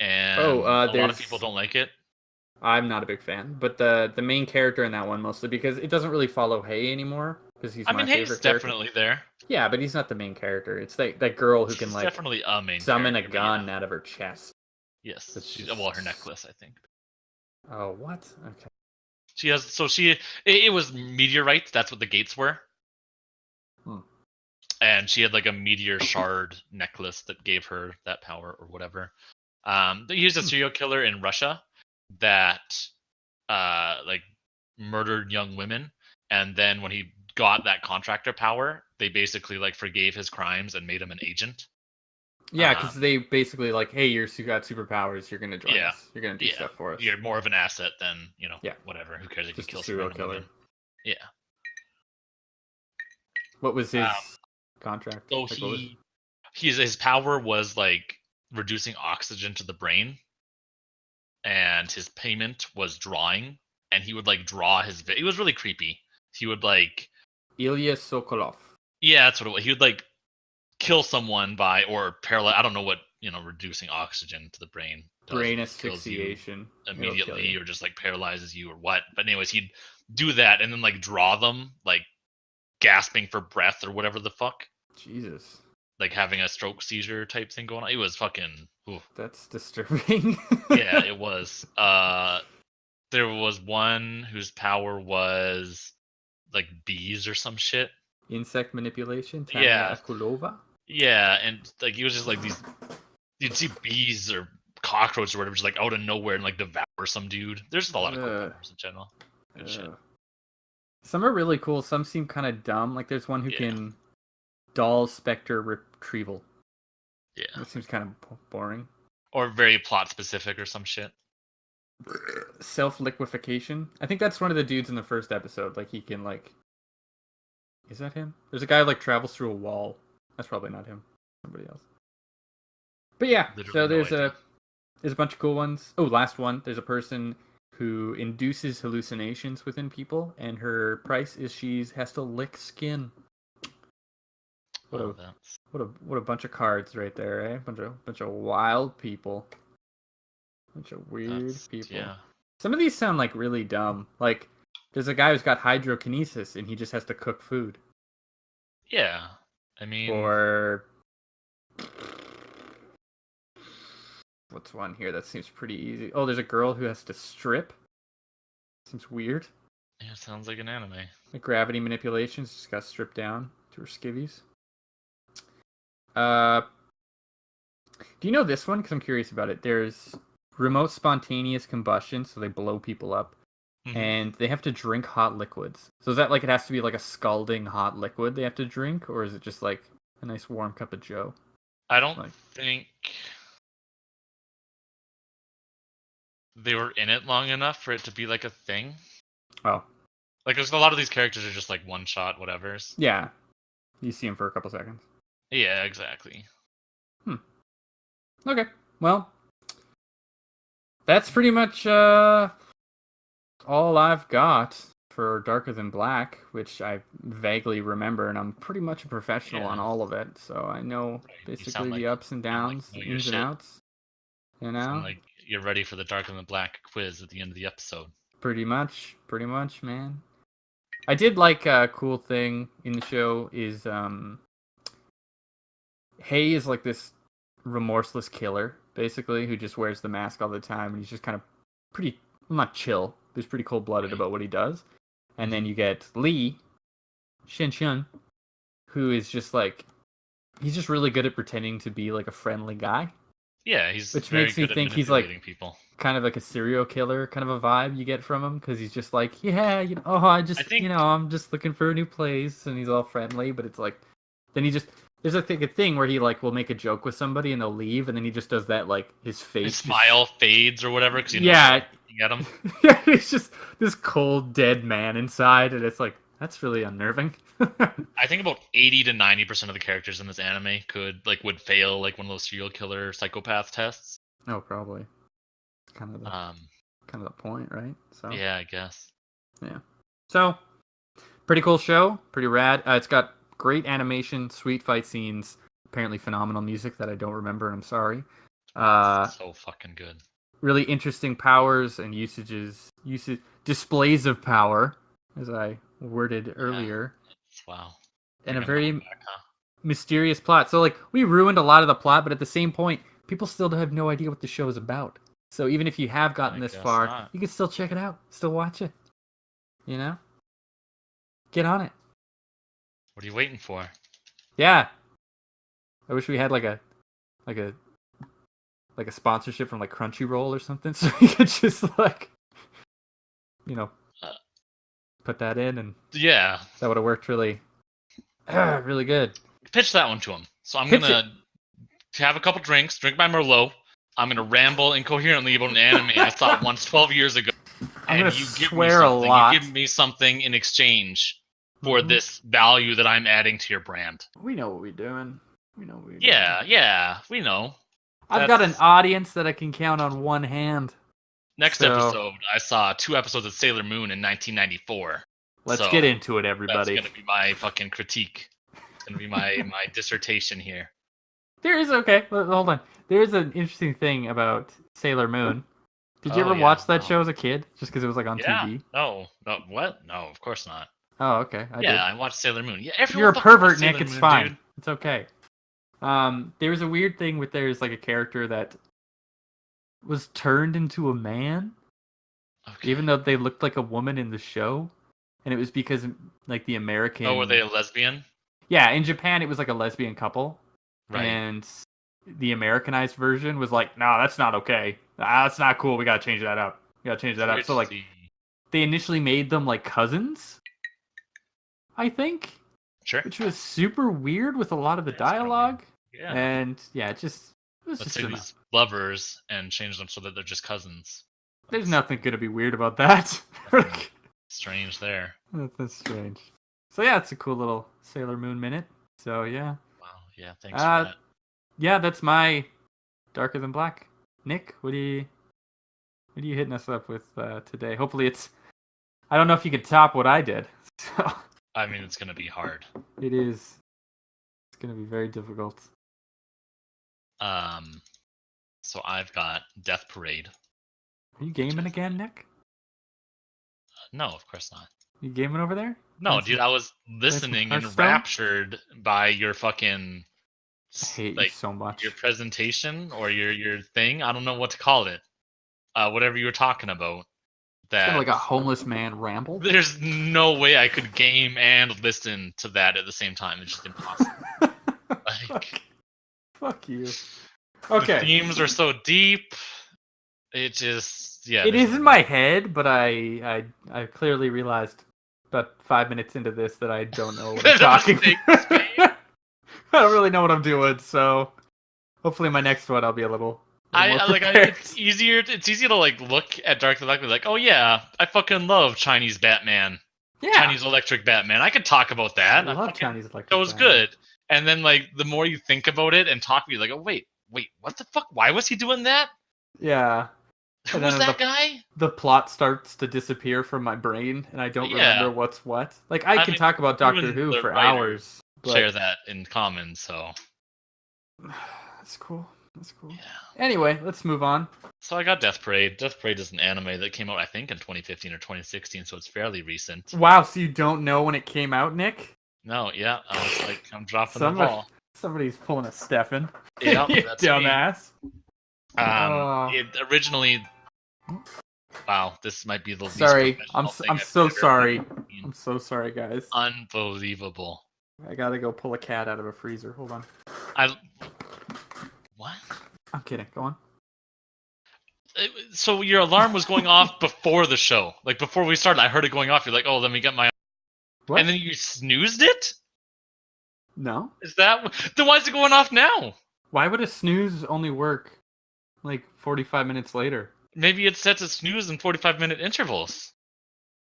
and a lot of people don't like it. I'm not a big fan, but the main character in that one mostly because it doesn't really follow Hay anymore because he's my favorite Hay's character. Definitely there. Yeah, but he's not the main character. It's that girl who can like definitely a main summon a gun out of her chest. Yes, well, her necklace, I think. Oh, what? Okay. She has it was meteorites. That's what the gates were. And she had like a meteor shard necklace that gave her that power or whatever. He was a serial killer in Russia that like murdered young women, and then when he got that contractor power, they basically like forgave his crimes and made him an agent. Yeah, because they basically like, hey, you got superpowers, you're gonna join us, you're gonna do stuff for us. You're more of an asset than whatever. Who cares if just you kill a serial killer? Women. Yeah. What was his contract? So his power was like reducing oxygen to the brain, and his payment was drawing, and he would like draw his. It was really creepy. He would like Ilya Sokolov. Yeah, that's what it was. He would like kill someone by or paralyze. I don't know what reducing oxygen to the brain does. Brain asphyxiation immediately, or just like paralyzes you or what. But anyways, he'd do that and then like draw them like gasping for breath or whatever the fuck. Jesus. Like having a stroke seizure type thing going on. It was fucking. Oof. That's disturbing. Yeah, it was. There was one whose power was like bees or some shit. Insect manipulation. Tanya Akulova. Yeah, and like he was just like these. You'd see bees or cockroaches or whatever, just like out of nowhere and like devour some dude. There's just a lot of cool powers in general. Good shit. Some are really cool. Some seem kind of dumb. Like there's one who can doll specter retrieval. Yeah, that seems kind of boring. Or very plot specific or some shit. Self-liquefaction. I think that's one of the dudes in the first episode. Like he can like. Is that him? There's a guy who like travels through a wall. That's probably not him. Somebody else. But yeah, so there's a bunch of cool ones. Oh, last one. There's a person who induces hallucinations within people, and her price is she has to lick skin. What a bunch of cards right there, eh? Bunch of wild people. Bunch of weird people. Yeah. Some of these sound like really dumb. Like there's a guy who's got hydrokinesis and he just has to cook food. Yeah. I mean, or what's one here that seems pretty easy? Oh, there's a girl who has to strip. Seems weird. Yeah, sounds like an anime. Like gravity manipulations, just got stripped down to her skivvies. Do you know this one? Because I'm curious about it. There's remote spontaneous combustion, so they blow people up. And they have to drink hot liquids. So is that like it has to be like a scalding hot liquid they have to drink? Or is it just like a nice warm cup of joe? I don't think... they were in it long enough for it to be like a thing. Oh. Like, there's a lot of these characters are just like one shot, whatevers. Yeah. You see him for a couple seconds. Yeah, exactly. Okay. Well, that's pretty much all I've got for Darker Than Black, which I vaguely remember, and I'm pretty much a professional on all of it, so I know basically the ups and downs, the ins and outs. You know? Sound like you're ready for the Darker Than Black quiz at the end of the episode. Pretty much, man. I did like a cool thing in the show is Hay is like this remorseless killer, basically, who just wears the mask all the time, and he's just kind of pretty, well, not chill, but he's pretty cold-blooded about what he does. And then you get Lee, Shin, who is just like, he's just really good at pretending to be like a friendly guy. Yeah, he's which very makes me good think at he's like people. Kind of like a serial killer kind of a vibe you get from him, because he's just like, yeah, you know, I think, you know, I'm just looking for a new place, and he's all friendly, but it's like, then he just, there's a thing where he like will make a joke with somebody and they'll leave, and then he just does that, like his face, his smile fades or whatever, because you get him. Yeah, he's just this cold dead man inside, and it's like, that's really unnerving. I think about 80 to 90% of the characters in this anime would fail like one of those serial killer psychopath tests. Oh, probably. Kind of the point, right? So yeah, I guess. Yeah. So pretty cool show, pretty rad. It's got great animation, sweet fight scenes, apparently phenomenal music that I don't remember, and I'm sorry. So fucking good. Really interesting powers and displays of power, as I worded earlier. Wow. And a very mysterious plot. So like, we ruined a lot of the plot, but at the same point, people still have no idea what the show is about. So even if you have gotten this far, you can still check it out, still watch it. You know? Get on it. What are you waiting for? Yeah. I wish we had like a sponsorship from like Crunchyroll or something, so we could just like, you know, put that in, and yeah, that would have worked really good. Pitch that one to him. So I'm gonna have a couple drinks, drink my Merlot. I'm gonna ramble incoherently about an anime I saw once 12 years ago. I'm gonna swear a lot. You give me something in exchange for this value that I'm adding to your brand. We know what we're doing. Yeah, we know. I've got an audience that I can count on one hand. Next episode, I saw 2 episodes of Sailor Moon in 1994. Let's get into it, everybody. That's gonna be my fucking critique. It's gonna be my dissertation here. Hold on. There is an interesting thing about Sailor Moon. Did you ever watch that show as a kid? Just because it was like on TV? No, what? No, of course not. Oh, okay. I did. I watched Sailor Moon. Yeah, you're a pervert, Nick. It's fine. Dude. It's okay. There was a weird thing with there's like a character that was turned into a man, even though they looked like a woman in the show, and it was because like the American. Oh, were they a lesbian? Yeah, in Japan it was like a lesbian couple, right? And the Americanized version was like, no, that's not okay. That's not cool. We gotta change that up. So like, they initially made them like cousins, I think. Sure. Which was super weird with a lot of the dialogue. Yeah. And yeah, Let's say these lovers and change them so that they're just cousins. There's nothing gonna be weird about that. Strange there. That's strange. So yeah, it's a cool little Sailor Moon minute. So yeah. Wow. Yeah. Thanks for that. Yeah, that's my Darker Than Black. Nick, what are you hitting us up with today? Hopefully it's. I don't know if you can top what I did. So. I mean, it's gonna be hard. It is. It's gonna be very difficult. So I've got Death Parade. Are you gaming again, Nick? No, of course not. You gaming over there? No, dude, I was listening and enraptured by your fucking. I hate you so much. Your presentation or your thing. I don't know what to call it. Whatever you were talking about. That, it's kind of like a homeless man ramble. There's no way I could game and listen to that at the same time. It's just impossible. Fuck you. Okay. The themes are so deep. It just It is in my head, but I clearly realized about 5 minutes into this that I don't know what I'm talking about. I don't really know what I'm doing, so hopefully my next one I'll be a little It's easier to like look at Dark Knight and be like, oh yeah, I fucking love Chinese Batman. Yeah. Chinese Electric Batman. I could talk about that. I love Chinese Electric Batman. It was good. And then like the more you think about it and talk, you're like, oh wait, what the fuck? Why was he doing that? Yeah. Who was that guy? The plot starts to disappear from my brain, and I don't remember what's what. Like I can talk about Doctor Who for hours. But... share that in common, so that's cool. That's cool. Yeah. Anyway, let's move on. So I got Death Parade. Death Parade is an anime that came out, I think, in 2015 or 2016, so it's fairly recent. Wow, so you don't know when it came out, Nick? No, yeah. I was like, I'm dropping the ball. Somebody's pulling a Stefan. Yeah, that's dumbass. It originally... Wow, this might be the least sorry. I'm so sorry. I'm so sorry, guys. Unbelievable. I gotta go pull a cat out of a freezer. Hold on. What? I'm kidding. Go on. So your alarm was going off before the show. Like before we started, I heard it going off. You're like, oh, let me get my... What? And then you snoozed it? No. Is that... Then why is it going off now? Why would a snooze only work like 45 minutes later? Maybe it's set to snooze in 45-minute intervals.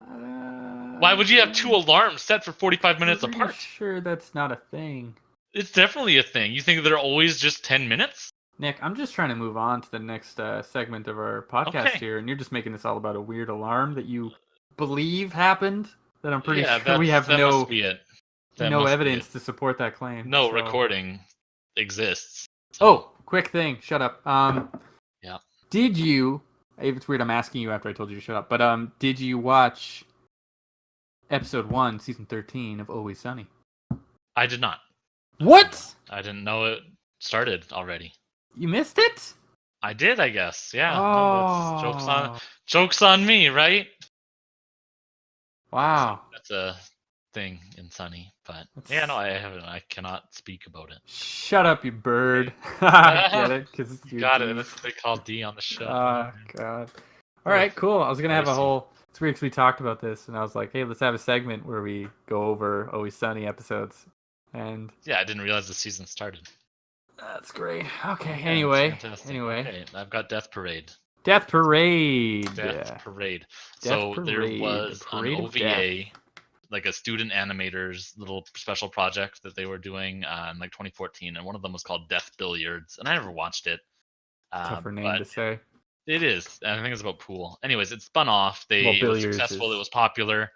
Why would you have two alarms set for 45 minutes apart? Sure, that's not a thing. It's definitely a thing. You think they're always just 10 minutes? Nick, I'm just trying to move on to the next segment of our podcast here, and you're just making this all about a weird alarm that you believe happened. That I'm pretty sure we have no evidence to support that claim. No recording exists. So. Oh, quick thing. Shut up. Yeah. Did you? It's weird. I'm asking you after I told you to shut up. But did you watch episode 1, season 13 of Always Sunny? I did not. What? I didn't know it started already. You missed it? I did, I guess. Yeah. Oh. No, jokes on me, right? Wow. That's a thing in Sunny, but yeah, no, I haven't. I cannot speak about it. Weird up, you bird. I get it, because you got it. That's what they call D on the show. Oh God. All right, cool. I was gonna have a whole. It's weird because we talked about this, and I was like, hey, let's have a segment where we go over Always Sunny episodes. And yeah, I didn't realize the season started. That's great. Okay. Yeah, anyway. Okay, I've got Death Parade. Death Parade. So there was an OVA, like a student animator's little special project that they were doing in like 2014, and one of them was called Death Billiards, and I never watched it. Tougher name to say. It is. I think it's about pool. Anyways, it spun off. It was successful. It was popular.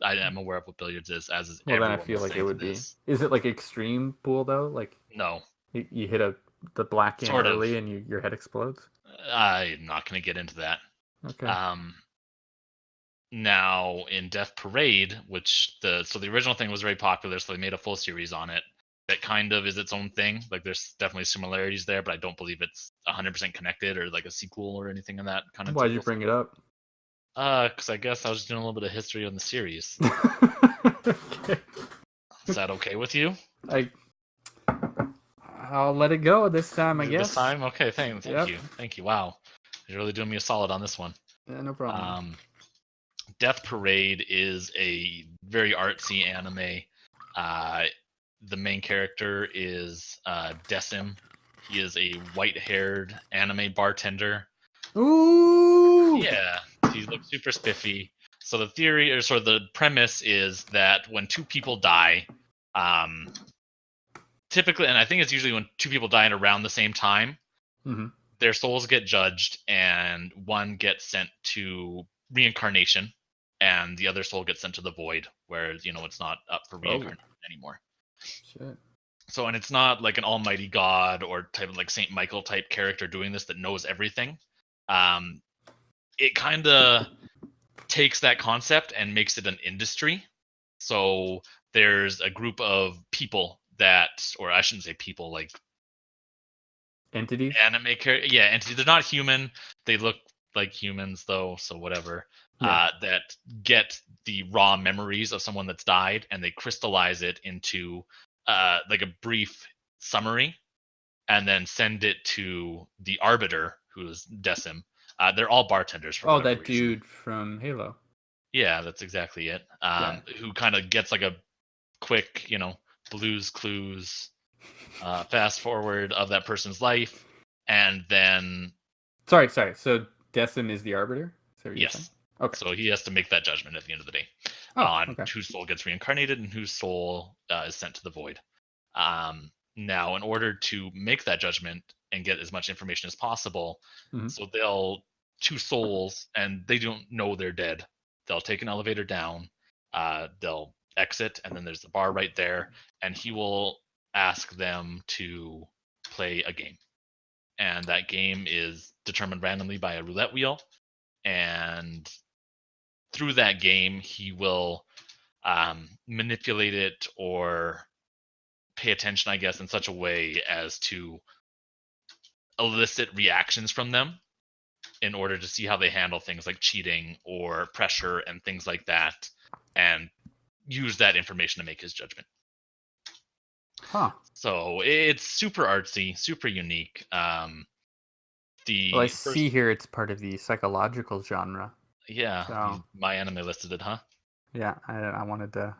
I am aware of what billiards is, as is well, then I feel like it would be. Is it like extreme pool though? Like no, you hit the black game early and your head explodes. I'm not going to get into that. Okay. Now in Death Parade, which the original thing was very popular, so they made a full series on it. That kind of is its own thing. Like there's definitely similarities there, but I don't believe it's 100% connected or like a sequel or anything in that kind of. Why'd you bring it up? Because I guess I was doing a little bit of history on the series. Okay. Is that okay with you? I'll let it go this time, I guess. This time? Okay, thank you. Wow. You're really doing me a solid on this one. Yeah, no problem. Death Parade is a very artsy anime. The main character is Decim. He is a white-haired anime bartender. Ooh! Yeah, he looks super spiffy. So the theory, or sort of the premise, is that when two people die, typically, and I think it's usually when two people die at around the same time, their souls get judged, and one gets sent to reincarnation, and the other soul gets sent to the void, where it's not up for reincarnation anymore. Shit. So, and it's not like an almighty god or type of like Saint Michael type character doing this that knows everything. It kind of takes that concept and makes it an industry. So there's a group of people or I shouldn't say people, like entities. Entities. They're not human. They look like humans though, so whatever. Yeah. That get the raw memories of someone that's died, and they crystallize it into like a brief summary, and then send it to the Arbiter, who's Decim. They're all bartenders. For that dude from Halo. Yeah, that's exactly it. Who kind of gets like a quick, Blues Clues fast forward of that person's life, and then Sorry. So Decim is the arbiter? Is that what you're saying? yes, Okay. so he has to make that judgment at the end of the day Oh, on okay. whose soul gets reincarnated and whose soul is sent to the void. Now, in order to make that judgment and get as much information as possible, so they'll two souls, and they don't know they're dead. They'll take an elevator down, they'll exit, and then there's the bar right there, and he will ask them to play a game. And that game is determined randomly by a roulette wheel, and through that game, he will manipulate it or pay attention, I guess, in such a way as to elicit reactions from them in order to see how they handle things like cheating or pressure and things like that, and use that information to make his judgment. Huh. So it's super artsy, super unique. Well, I see here it's part of the psychological genre. Yeah, so, my anime listed it, huh? Yeah, I wanted to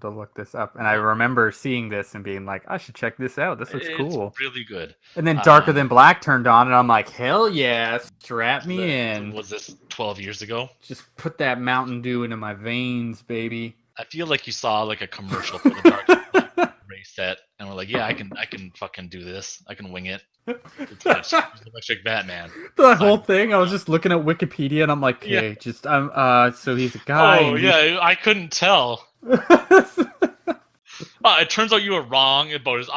look this up, and I remember seeing this and being like, I should check this out. This looks cool. It's really good. And then Darker Than Black turned on, and I'm like, hell yeah, strap me in. Was this 12 years ago? Just put that Mountain Dew into my veins, baby. I feel like you saw like a commercial for the Darker Than Black race set, and we're like, yeah, I can fucking do this. I can wing it. It's Electric Batman. The whole thing, I was just looking at Wikipedia, and I'm like, okay, yeah. just so he's a guy. Oh yeah, I couldn't tell. It turns out you were wrong about his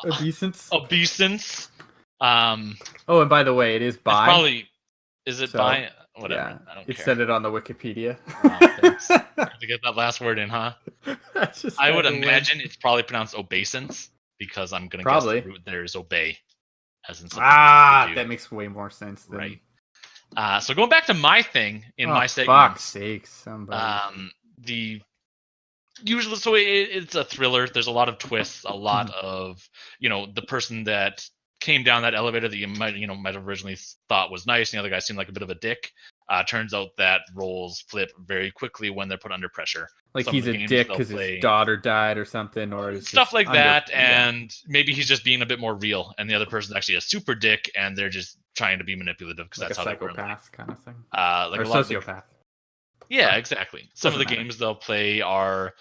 obeisance. Obeisance. Oh, and by the way, it is bi. Probably is it bi? Whatever. Yeah, I don't it care. said it on the Wikipedia. Thanks. To get that last word in, huh? I would imagine it's probably pronounced obeisance because I'm gonna guess the root there is obey, as in something. That makes way more sense. Than... Right. So going back to my thing in my segment. Fuck's sake, somebody. Usually, so it's a thriller. There's a lot of twists, a lot of, the person that came down that elevator that you might have originally thought was nice, and the other guy seemed like a bit of a dick. Turns out that roles flip very quickly when they're put under pressure. Like he's a dick because his daughter died or something, or stuff like that, and maybe he's just being a bit more real, and the other person's actually a super dick, and they're just trying to be manipulative because that's how they work. Psychopath kind of thing. Like or a sociopath. Yeah, exactly. Some of the games they'll play are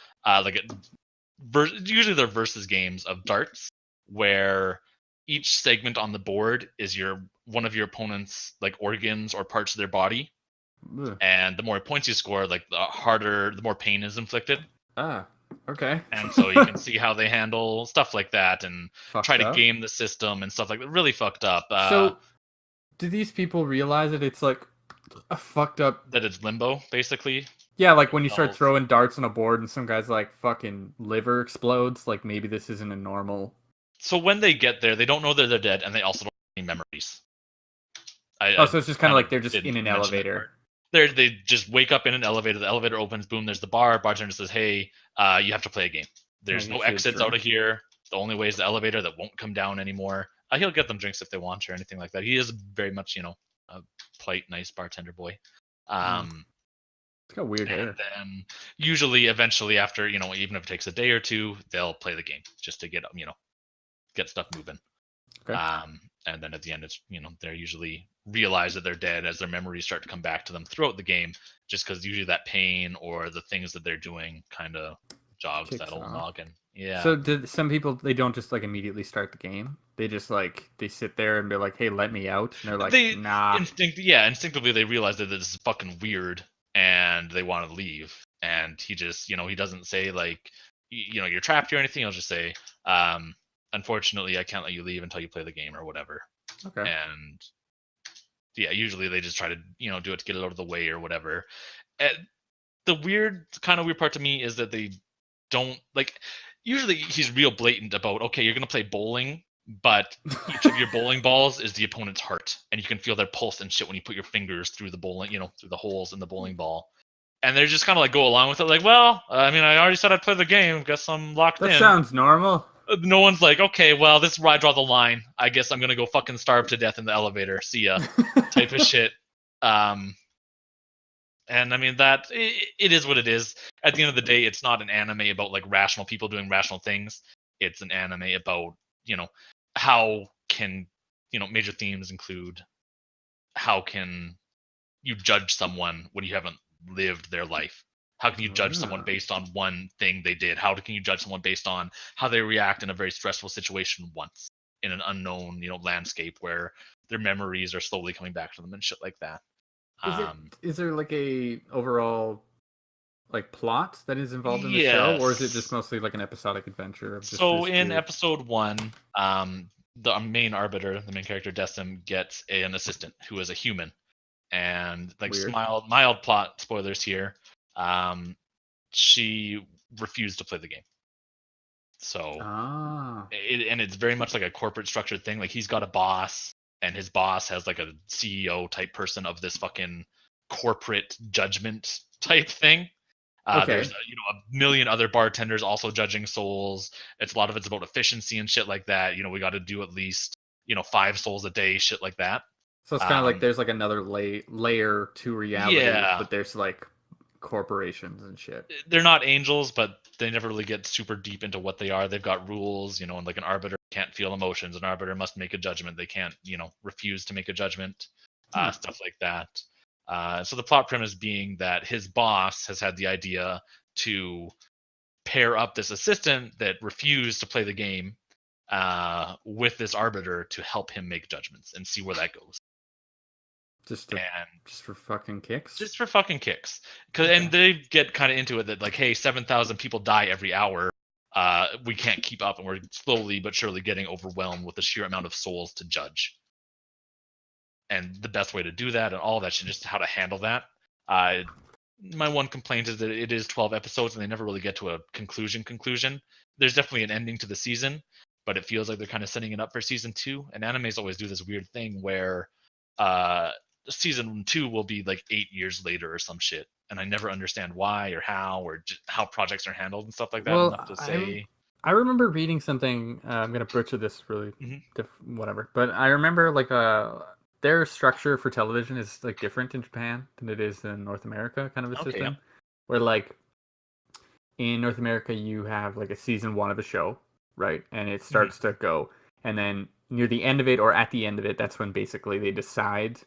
usually they're versus games of darts, where each segment on the board is one of your opponent's like organs or parts of their body. Ugh. And the more points you score, like the more pain is inflicted. Okay. And so you can see how they handle stuff like that and try to game the system and stuff like that. Really fucked up. So, do these people realize that it's like a fucked up... That it's limbo, basically? Yeah, like when you start throwing darts on a board and some guy's like fucking liver explodes, like maybe this isn't a normal... So when they get there, they don't know that they're dead, and they also don't have any memories. So it's just kind of like they're just in an elevator. They just wake up in an elevator. The elevator opens. Boom, there's the bar. Bartender says, "Hey, you have to play a game. There's no exits out of here. The only way is the elevator that won't come down anymore." He'll get them drinks if they want or anything like that. He is very much, a polite, nice bartender boy. It's got weird hair. And then usually, eventually, after even if it takes a day or two, they'll play the game just to get stuff moving. Okay. And then at the end, it's they usually realize that they're dead as their memories start to come back to them throughout the game, just because usually that pain or the things that they're doing kind of jogs that old noggin. Yeah. So do some people, they don't just like immediately start the game? They just like they sit there and be like, "Hey, let me out," and they're like, "Nah." Instinctively they realize that this is fucking weird and they want to leave. And he just he doesn't say like you're trapped or anything. He'll just say unfortunately, I can't let you leave until you play the game or whatever. Okay. And yeah, usually they just try to, do it to get it out of the way or whatever. And the kind of weird part to me is that they don't usually he's real blatant about, okay, you're going to play bowling, but each of your bowling balls is the opponent's heart. And you can feel their pulse and shit when you put your fingers through the bowling, through the holes in the bowling ball. And they're just kind of go along with it. Like, well, I mean, I already said I'd play the game. Guess I'm locked in. That sounds normal. No one's like, okay, well, this is where I draw the line. I guess I'm gonna go fucking starve to death in the elevator. See ya, type of shit. And I mean that it is what it is. At the end of the day, it's not an anime about like rational people doing rational things. It's an anime about how major themes include how can you judge someone when you haven't lived their life? How can you judge someone based on one thing they did? How can you judge someone based on how they react in a very stressful situation once in an unknown, landscape where their memories are slowly coming back to them and shit like that? Is there like a overall like plot that is involved in the show, or is it just Yes. mostly like an episodic adventure of just So this in dude? episode 1, the main arbiter, the main character Decim, gets an assistant who is a human, and like Weird. mild plot spoilers here. She refused to play the game. So it's very much like a corporate structured thing. Like he's got a boss, and his boss has like a CEO type person of this fucking corporate judgment type thing. There's a million other bartenders also judging souls. A lot of it's about efficiency and shit like that. We got to do at least 5 souls a day, shit like that. So it's kind of like there's like another layer to reality, but there's like corporations and shit. They're not angels, but they never really get super deep into what they are. They've got rules, and like an arbiter can't feel emotions. An arbiter must make a judgment. They can't, refuse to make a judgment. Stuff like that. So the plot premise being that his boss has had the idea to pair up this assistant that refused to play the game with this arbiter to help him make judgments and see where that goes. Just for fucking kicks? Just for fucking kicks. And they get kind of into it that like, hey, 7,000 people die every hour. We can't keep up, and we're slowly but surely getting overwhelmed with the sheer amount of souls to judge. And the best way to do that and all that shit, just how to handle that. My one complaint is that it is 12 episodes and they never really get to a conclusion. There's definitely an ending to the season, but it feels like they're kind of setting it up for season 2. And animes always do this weird thing where season 2 will be like 8 years later or some shit. And I never understand why or how or just how projects are handled and stuff like that. Well, I remember reading something. I'm gonna butcher this really, whatever. But I remember like their structure for television is like different in Japan than it is in North America, kind of a system. Where like in North America you have like a season 1 of the show, right? And it starts to go, and then near the end of it or at the end of it, that's when basically they decide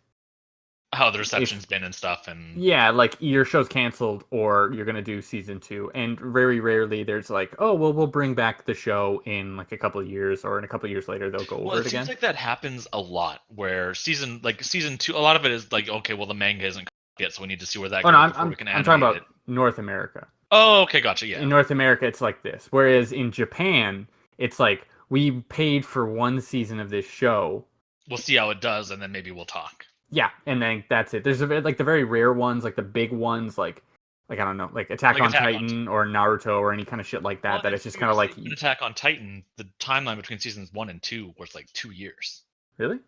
how the reception's been and stuff. And like your show's canceled or you're gonna do season 2. And very rarely there's like, oh well, we'll bring back the show in like a couple of years, or in a couple of years later they'll go over it again. Seems like that happens a lot where season 2, a lot of it is like, okay, well the manga isn't yet, so we need to see where that goes before we can animate it. I'm talking about North America. Oh, okay, gotcha. Yeah. In North America it's like this, whereas in Japan it's like, we paid for 1 season of this show. We'll see how it does, and then maybe we'll talk. Yeah, and then that's it. There's like the very rare ones, like the big ones, like I don't know, like Attack on Titan or Naruto or any kind of shit like that. That it's just kind of like Attack on Titan. The timeline between seasons 1 and 2 was like 2 years. Really?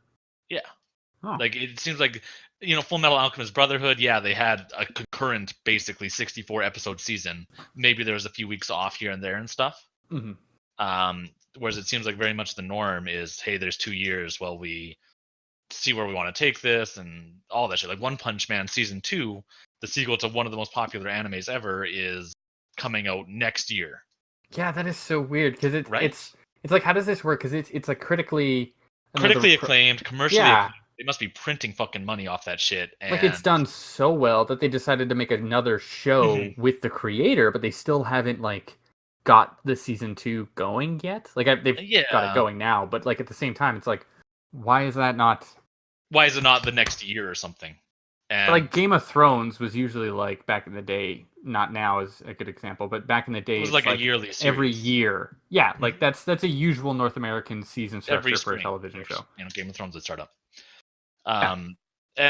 Yeah. Oh. Like it seems like Full Metal Alchemist Brotherhood. Yeah, they had a concurrent, basically 64 episode season. Maybe there was a few weeks off here and there and stuff. Whereas it seems like very much the norm is, hey, there's 2 years while we see where we want to take this and all that shit. Like One Punch Man season 2, the sequel to one of the most popular animes ever, is coming out next year. Yeah, that is so weird because it's like, how does this work? Because it's like critically acclaimed, commercially acclaimed. They must be printing fucking money off that shit. And like it's done so well that they decided to make another show with the creator, but they still haven't like got the season 2 going yet. Like they've got it going now, but like at the same time, it's like, why is it not the next year or something? And like Game of Thrones was usually like back in the day, not now is a good example, but back in the day it was like a yearly series. Every year. Yeah, like that's a usual North American season structure for a television show. Game of Thrones would start up. And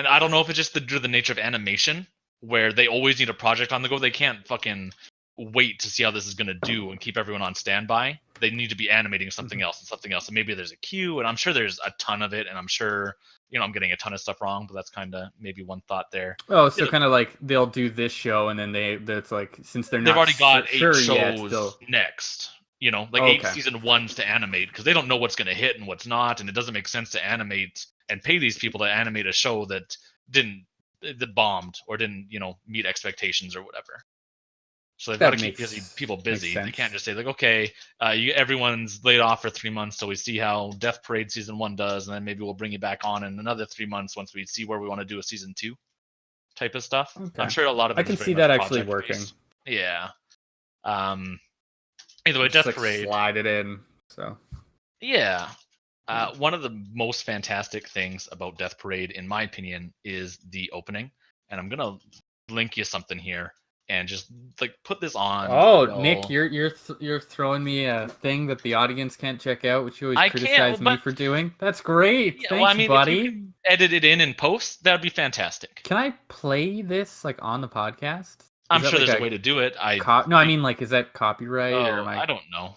I don't know if it's just the nature of animation, where they always need a project on the go. They can't fucking wait to see how this is going to do and keep everyone on standby. They need to be animating something else and something else. And maybe there's a queue, and I'm sure there's a ton of it, and I'm sure I'm getting a ton of stuff wrong, but that's kind of maybe one thought there. Oh, so kind of like they'll do this show, and then that's like, since they've already got 8 shows yet, next. 8 season 1s to animate, because they don't know what's going to hit and what's not, and it doesn't make sense to animate and pay these people to animate a show that bombed or didn't meet expectations or whatever. So they've got to keep people busy. They can't just say like, okay, everyone's laid off for 3 months, so we see how Death Parade season 1 does, and then maybe we'll bring you back on in another 3 months once we see where we want to do a season 2 type of stuff. Okay. I'm sure a lot of it I can see that actually working. Yeah. Either way, Death Parade. Slide it in. So. Yeah. One of the most fantastic things about Death Parade, in my opinion, is the opening, and I'm gonna link you something here. And just like put this on. Oh, Nick, you're throwing me a thing that the audience can't check out, which you always criticize me for doing. That's great. Yeah, thanks, buddy. If you can edit it in post, that'd be fantastic. Can I play this like on the podcast? I'm sure there's a way to do it. No, I mean like, is that copyright or am I don't know.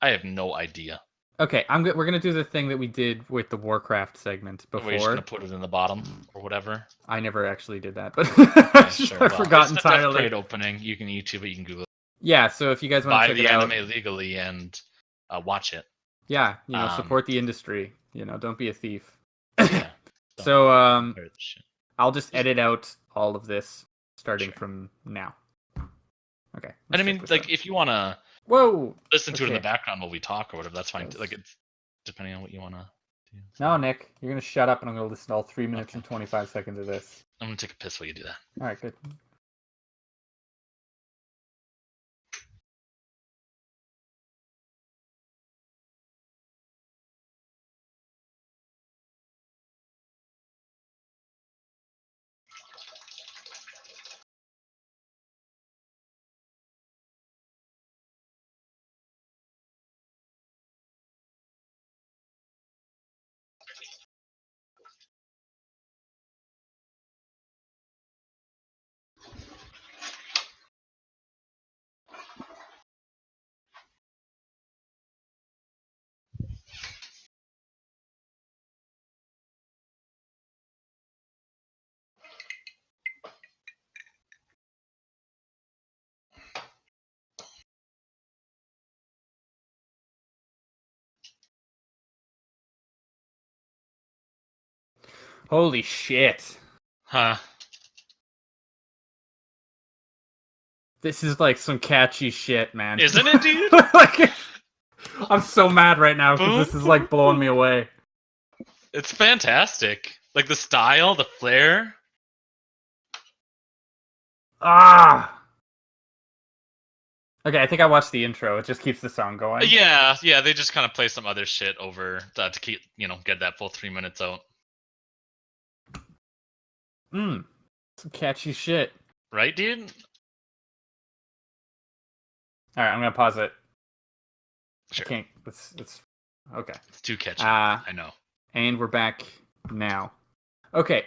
I have no idea. Okay, we're gonna do the thing that we did with the Warcraft segment before. We're just gonna put it in the bottom or whatever. I never actually did that, but I forgot entirely. Great opening. You can YouTube it. You can Google it. Yeah, so if you guys want to check it out, buy the anime legally and watch it. Yeah, support the industry. Don't be a thief. Yeah. So I'll just edit out all of this starting from now. Okay. And I mean, like, if you wanna. Whoa! Listen to it in the background while we talk or whatever. That's fine. Like, it's depending on what you want to do. No, Nick, you're gonna shut up, and I'm gonna listen to all 3 minutes and 25 seconds of this. I'm gonna take a piss while you do that. All right, good. Holy shit. Huh. This is like some catchy shit, man. Isn't it, dude? I'm so mad right now because this is like blowing me away. It's fantastic. Like the style, the flair. Okay, I think I watched the intro. It just keeps the song going. Yeah, they just kind of play some other shit over to keep, get that full 3 minutes out. Some catchy shit. Right, dude? Alright, I'm gonna pause it. Sure. I can't. It's okay. It's too catchy. I know. And we're back now. Okay,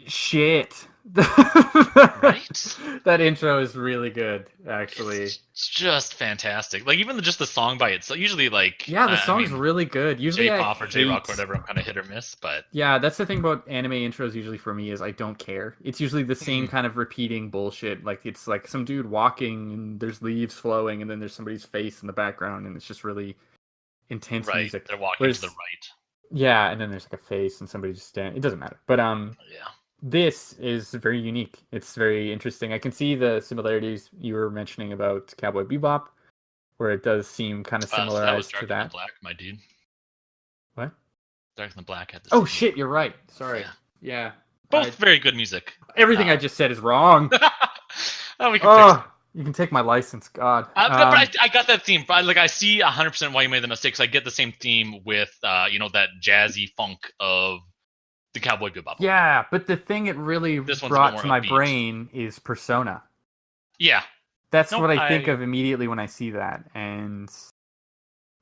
shit. Right? That intro is really good, actually. It's just fantastic. Like, even just the song by itself. Usually, like... Yeah, the song's really good. Usually J-pop or J-rock or whatever, I'm kind of hit or miss, but... Yeah, that's the thing about anime intros usually for me is I don't care. It's usually the same kind of repeating bullshit. Like, it's like some dude walking, and there's leaves flowing, and then there's somebody's face in the background, and it's just really intense music. They're walking to the right. Yeah, and then there's like a face, and somebody just standing. It doesn't matter. But, yeah. This is very unique. It's very interesting. I can see the similarities you were mentioning about Cowboy Bebop, where it does seem kind of similar to that. That was Dark in the Black, my dude. What? Dark in the Black had this. Oh shit, you're right. Sorry. Yeah. Both very good music. Everything I just said is wrong. We can fix it. You can take my license, God. I got that theme. Like, I see 100% why you made the mistakes. I get the same theme with, that jazzy funk of the Cowboy Bebop. Yeah, but the thing it really brought to my brain is Persona. Yeah. That's what I think of immediately when I see that. And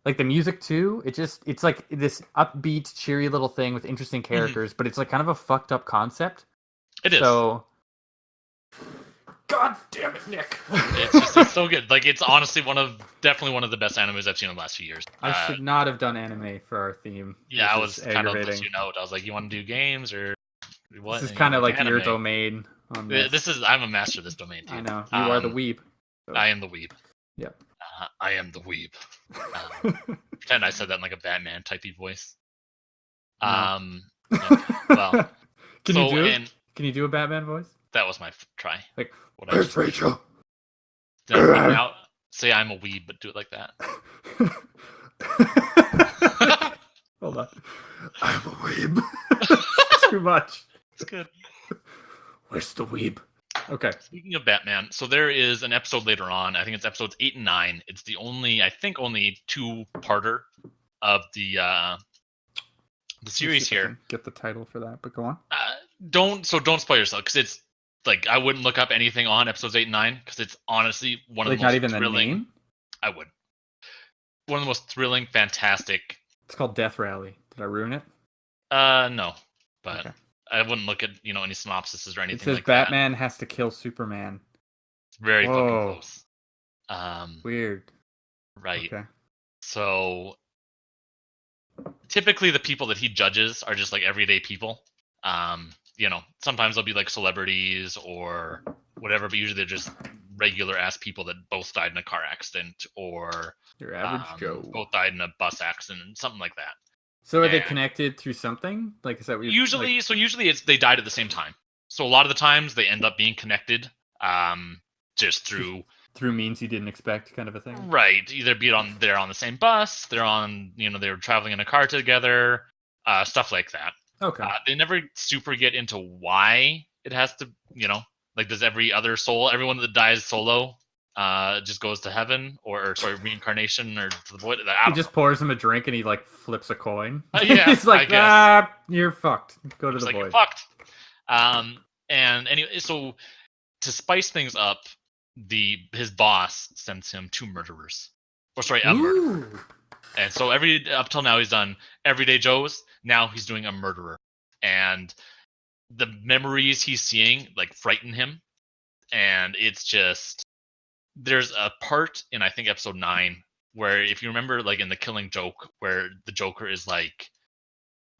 like the music too, it's like this upbeat, cheery little thing with interesting characters, but it's like kind of a fucked up concept. It is. So God damn it, Nick. It's so good. Like, it's honestly definitely one of the best animes I've seen in the last few years. I should not have done anime for our theme. Yeah, I was kind of listening out. I was like, you want to do games or what? This is kind of like your domain. On this. I'm a master of this domain, dude. I know. You are the weeb. So. I am the weeb. Yep. I am the weeb. Pretend I said that in like a Batman typey voice. No. Okay, well. Can you do a Batman voice? That was my try. Like, where's Rachel? Now say I'm a weeb, but do it like that. Hold on. I'm a weeb. It's too much. It's good. Where's the weeb? Okay. Speaking of Batman, so there is an episode later on. I think it's episodes 8 and 9. It's the only 2-parter of the series here. Get the title for that, but go on. Don't spoil yourself, because it's like I wouldn't look up anything on episodes 8 and 9 because it's honestly one of the most not even thrilling. The name? I would. One of the most thrilling, fantastic. It's called Death Rally. Did I ruin it? No, but okay. I wouldn't look at any synopsises or anything. It says like Batman has to kill Superman. It's very fucking close. Weird. Right. Okay. So typically the people that he judges are just like everyday people. Sometimes they'll be like celebrities or whatever, but usually they're just regular ass people that both died in a car accident or your average Joe. Both died in a bus accident, something like that. So are they connected through something? Like, is that what usually? Like... So usually it's they died at the same time. So a lot of the times they end up being connected, just through means you didn't expect, kind of a thing. Right. Either they're on the same bus, they're on they were traveling in a car together, stuff like that. Okay. They never super get into why it has to, like does everyone that dies solo just goes to heaven or reincarnation or to the void? He just pours him a drink and he like flips a coin. Yeah, he's like, you're fucked. Go to the void. You're fucked. And anyway, so to spice things up, his boss sends him 2 murderers. A murderer. And so up till now he's done Everyday Joes. Now he's doing a murderer. And the memories he's seeing like frighten him. And it's just there's a part in I think episode 9 where if you remember like in The Killing Joke where the Joker is like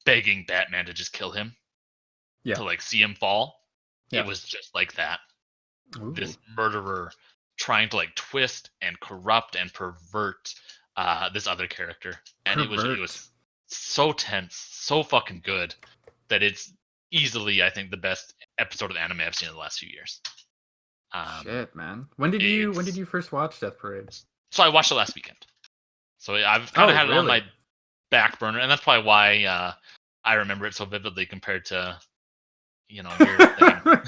begging Batman to just kill him. Yeah. To like see him fall. Yeah. It was just like that. Ooh. This murderer trying to like twist and corrupt and pervert this other character, and it was so tense, so fucking good that it's easily I think the best episode of anime I've seen in the last few years. Shit, man. When did you first watch Death Parade? So I watched it last weekend. So I've kind of had it on my back burner, and that's probably why I remember it so vividly compared to your thing.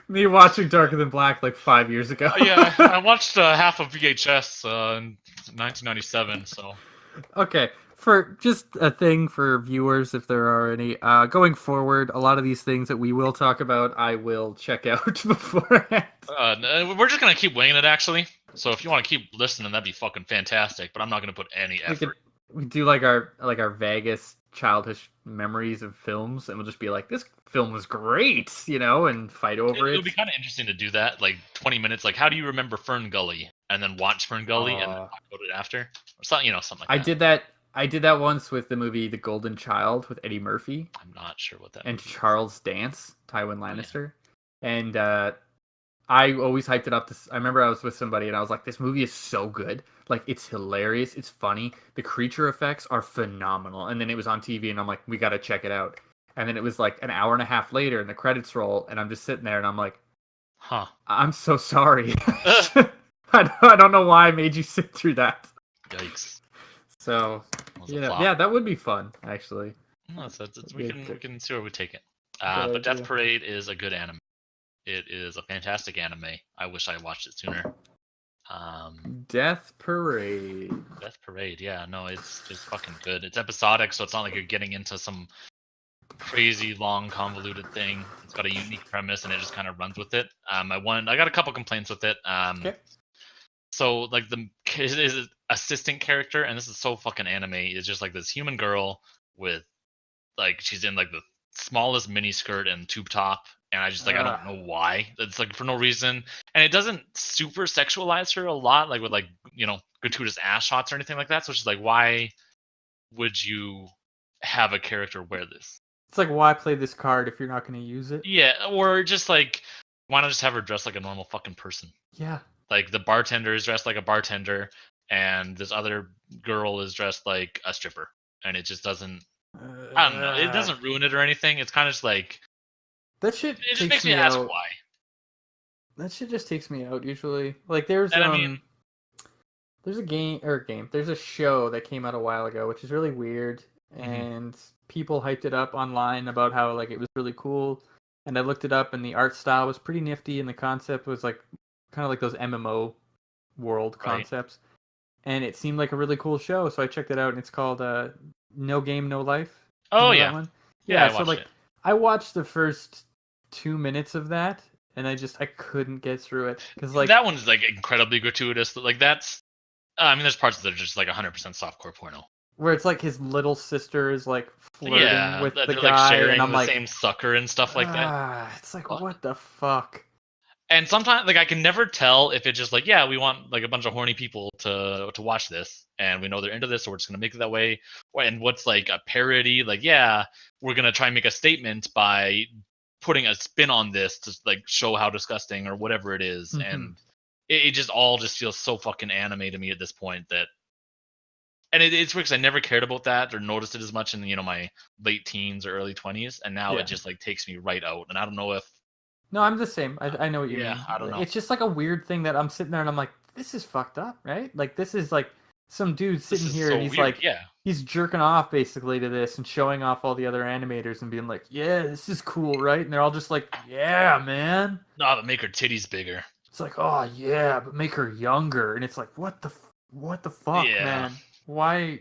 Me watching Darker Than Black like 5 years ago. Yeah, I watched half of VHS in 1997. So okay, for just a thing for viewers, if there are any, going forward, a lot of these things that we will talk about, I will check out beforehand. We're just gonna keep winging it, actually. So if you want to keep listening, that'd be fucking fantastic. But I'm not gonna put any effort. We do like our vaguest childish memories of films, and we'll just be like, this film was great, and fight over it. It would be kind of interesting to do that, like 20 minutes. Like, how do you remember Fern Gully, and then watch Fern Gully and then talk about it after, or something, something like that. I did that once with the movie The Golden Child with Eddie Murphy. I'm not sure what that. And Charles Dance, Tywin Lannister, and I always hyped it up. I remember I was with somebody and I was like, this movie is so good. Like, it's hilarious. It's funny. The creature effects are phenomenal. And then it was on TV and I'm like, we got to check it out. And then it was like an hour and a half later and the credits roll and I'm just sitting there and I'm like, I'm so sorry. I don't know why I made you sit through that. Yikes. So, yeah, that would be fun, actually. No, we can see where we take it. But Death Parade is a good anime. It is a fantastic anime. I wish I watched it sooner. Death Parade. Death Parade, yeah. No, it's fucking good. It's episodic, so it's not like you're getting into some crazy, long, convoluted thing. It's got a unique premise, and it just kind of runs with it. I got a couple complaints with it. Okay. So, like, his assistant character, and this is so fucking anime, is just like this human girl with, like, she's in, like, the smallest mini skirt and tube top. And I just, like, I don't know why. It's, like, for no reason. And it doesn't super sexualize her a lot, like, with, like, gratuitous ass shots or anything like that. So it's just, like, why would you have a character wear this? It's like, why play this card if you're not going to use it? Yeah, or just, like, why not just have her dressed like a normal fucking person? Yeah. Like, the bartender is dressed like a bartender, and this other girl is dressed like a stripper. And it just doesn't... I don't know. It doesn't ruin it or anything. It's kind of just, like... That shit it just makes me ask why. That shit just takes me out usually. Like there's And I mean, there's there's a show that came out a while ago, which is really weird, mm-hmm. and people hyped it up online about how like it was really cool. And I looked it up, and the art style was pretty nifty, and the concept was like kind of like those MMO world Right. concepts. And it seemed like a really cool show, so I checked it out, and it's called No Game No Life. You Oh know that yeah, one? yeah, Yeah. I So watched like, it. I watched the first 2 minutes of that, and I couldn't get through it because like That one's like incredibly gratuitous. Like that's, I mean, there's parts that are just like 100% softcore porno. where it's like his little sister is like flirting Yeah, with that the they're like guy, and sharing I'm the like, same sucker and stuff like that. it's like Fuck. what the fuck? And sometimes, like, I can never tell if it's just like, yeah, we want like a bunch of horny people to watch this, and we know they're into this, so we're just gonna make it that way. And what's like a parody, like, yeah, we're gonna try and make a statement by putting a spin on this to like show how disgusting or whatever it is, Mm-hmm. and it just all just feels so fucking anime to me at this point that. And it's weird because I never cared about that or noticed it as much in my late teens or early 20s, and now Yeah. it just like takes me right out. And I don't know if No, I'm the same. I know what you yeah, mean. I don't know. It's just like a weird thing that I'm sitting there and I'm like, this is fucked up, right? Like this is like some dude sitting here so and he's weird. like, Yeah. he's jerking off basically to this and showing off all the other animators and being like, yeah, this is cool, right? And they're all just like, yeah, man. No, but make her titties bigger. It's like, oh yeah, but make her younger. And it's like, what the fuck, Yeah. man? Why?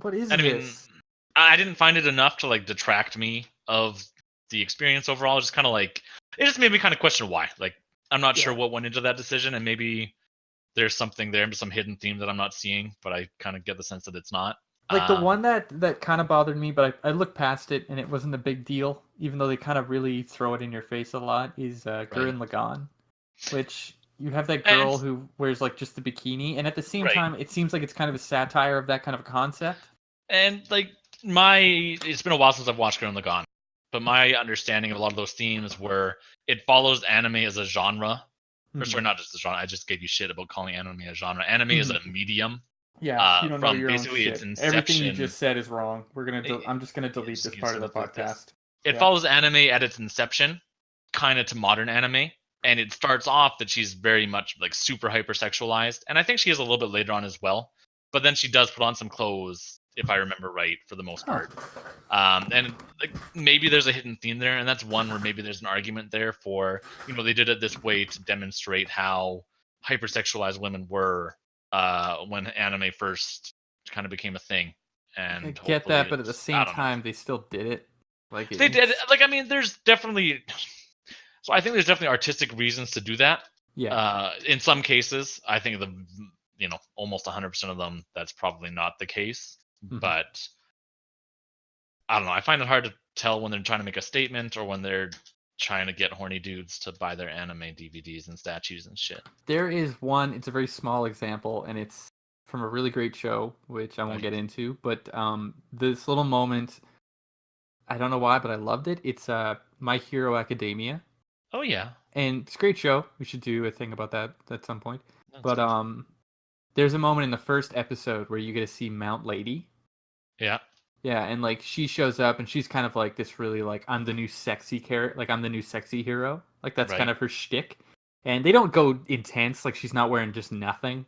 What is And I mean, this? I didn't find it enough to like detract me of the experience overall. Just kind of like it just made me kind of question why. Like I'm not sure what went into that decision, and maybe there's something there, some hidden theme that I'm not seeing, but I kind of get the sense that it's not. Like the one that kind of bothered me, but I looked past it and it wasn't a big deal, even though they kind of really throw it in your face a lot, is Gurren Lagann, which you have that girl who wears like just the bikini, and at the same time, it seems like it's kind of a satire of that kind of a concept. And like it's been a while since I've watched Gurren Lagann, but my understanding of a lot of those themes were it follows anime as a genre. Or sorry, not just a genre. I just gave you shit about calling anime a genre. Anime is a medium. Yeah, you don't know your own basically shit. Its inception. Everything you just said is wrong. I'm just gonna delete this part of the podcast. It follows anime at its inception, kind of to modern anime, and it starts off that she's very much like super hypersexualized, and I think she is a little bit later on as well. But then she does put on some clothes, if I remember right, for the most part. And like maybe there's a hidden theme there, and that's one where maybe there's an argument there for they did it this way to demonstrate how hypersexualized women were when anime first kind of became a thing. And I get that, but at the same time, they still did it. Like they did. Like I mean, there's definitely. So I think there's definitely artistic reasons to do that. Yeah. In some cases, I think almost 100% of them, that's probably not the case. Mm-hmm. But I don't know. I find it hard to tell when they're trying to make a statement or when they're trying to get horny dudes to buy their anime DVDs and statues and shit. There is one. It's a very small example, and it's from a really great show, which I won't get into. But this little moment, I don't know why, but I loved it. It's My Hero Academia. Oh yeah. And it's a great show. We should do a thing about that at some point. But there's a moment in the first episode where you get to see Mount Lady. Yeah. Yeah, and like she shows up and she's kind of like this really like I'm the new sexy character, like I'm the new sexy hero. Like that's kind of her shtick. And they don't go intense, like she's not wearing just nothing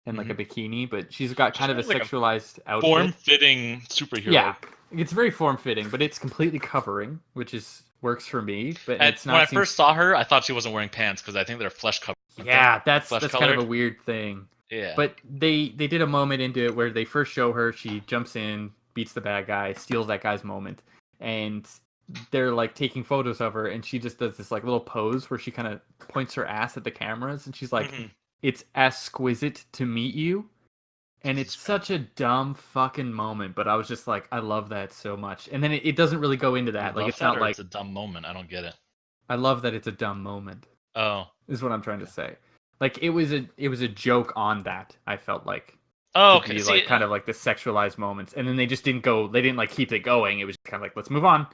and like a bikini, but she's got kind of a sexualized outfit. Form-fitting superhero. Yeah. It's very form-fitting, but it's completely covering, which works for me. But it's not. When I first saw her, I thought she wasn't wearing pants because I think they're flesh covered. Yeah, that's kind of a weird thing. Yeah. But they did a moment into it where they first show her, she jumps in, beats the bad guy, steals that guy's moment, and they're like taking photos of her, and she just does this like little pose where she kind of points her ass at the cameras, and she's like, "It's exquisite to meet you." And it's such a dumb fucking moment, but I was just like, I love that so much. And then it doesn't really go into that. Like it's not like it's a dumb moment. I don't get it. I love that it's a dumb moment. Oh, is what I'm trying to say. Like it was a joke on that. I felt like. Oh, okay. To be like kind of like the sexualized moments, and then they just didn't go. They didn't like keep it going. It was kind of like, let's move on.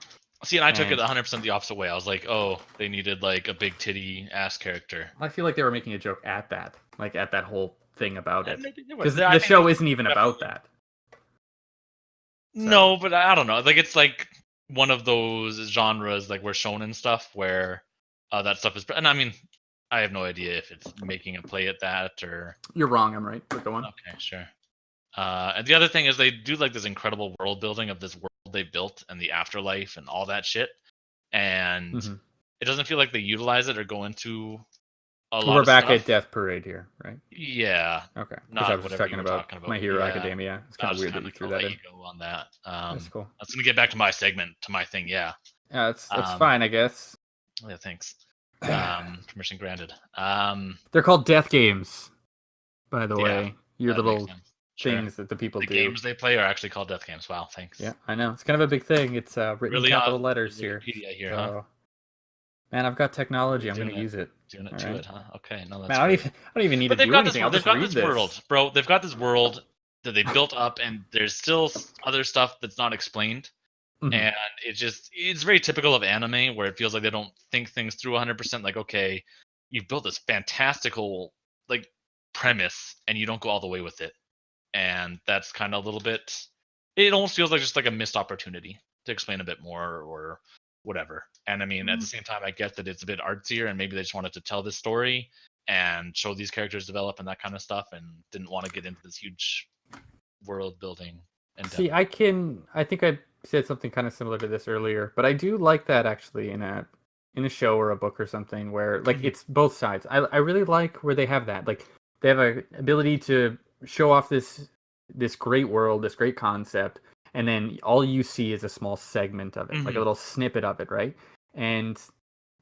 See, and I took it 100% the opposite way. I was like, oh, they needed like a big titty ass character. I feel like they were making a joke at that, like at that whole thing about it, because the show isn't even about that. So. No, but I don't know. Like it's like one of those genres like where shonen stuff where that stuff is. And I mean, I have no idea if it's making a play at that or. You're wrong. I'm right. But go on. Okay, sure. And the other thing is they do like this incredible world building of this world they built and the afterlife and all that shit, and it doesn't feel like they utilize it or go into a lot We're of back stuff. at Death Parade here, right? Yeah. Okay. Not I was whatever talking you were about talking about. My Hero Yeah. Academia. It's kind of weird that you threw that in. Go on that. That's cool. I was gonna get back to my segment, to my thing. Yeah. Yeah, it's fine, I guess. Yeah, thanks. Permission granted. They're called death games, by the way. Your little things that the people do. The games they play are actually called death games. Wow, thanks. Yeah, I know. It's kind of a big thing. It's written really in capital letters here. Here, so... huh? Man, I've got technology. I'm going to use it. Doing it to it, huh? Okay, no, that's. Man, I don't even need to do anything. I'll just read this world, bro. They've got this world that they built up, and there's still other stuff that's not explained. And it's very typical of anime where it feels like they don't think things through 100%. Like, okay, you've built this fantastical like premise and you don't go all the way with it, and that's kind of a little bit. It almost feels like just like a missed opportunity to explain a bit more or whatever. And I mean, at the same time, I get that it's a bit artsier, and maybe they just wanted to tell this story and show these characters develop and that kind of stuff, and didn't want to get into this huge world building. See, I think I said something kind of similar to this earlier, but I do like that actually in a show or a book or something where like it's both sides. I really like where they have that. Like they have a ability to show off this great world, this great concept, and then all you see is a small segment of it, like a little snippet of it, right? And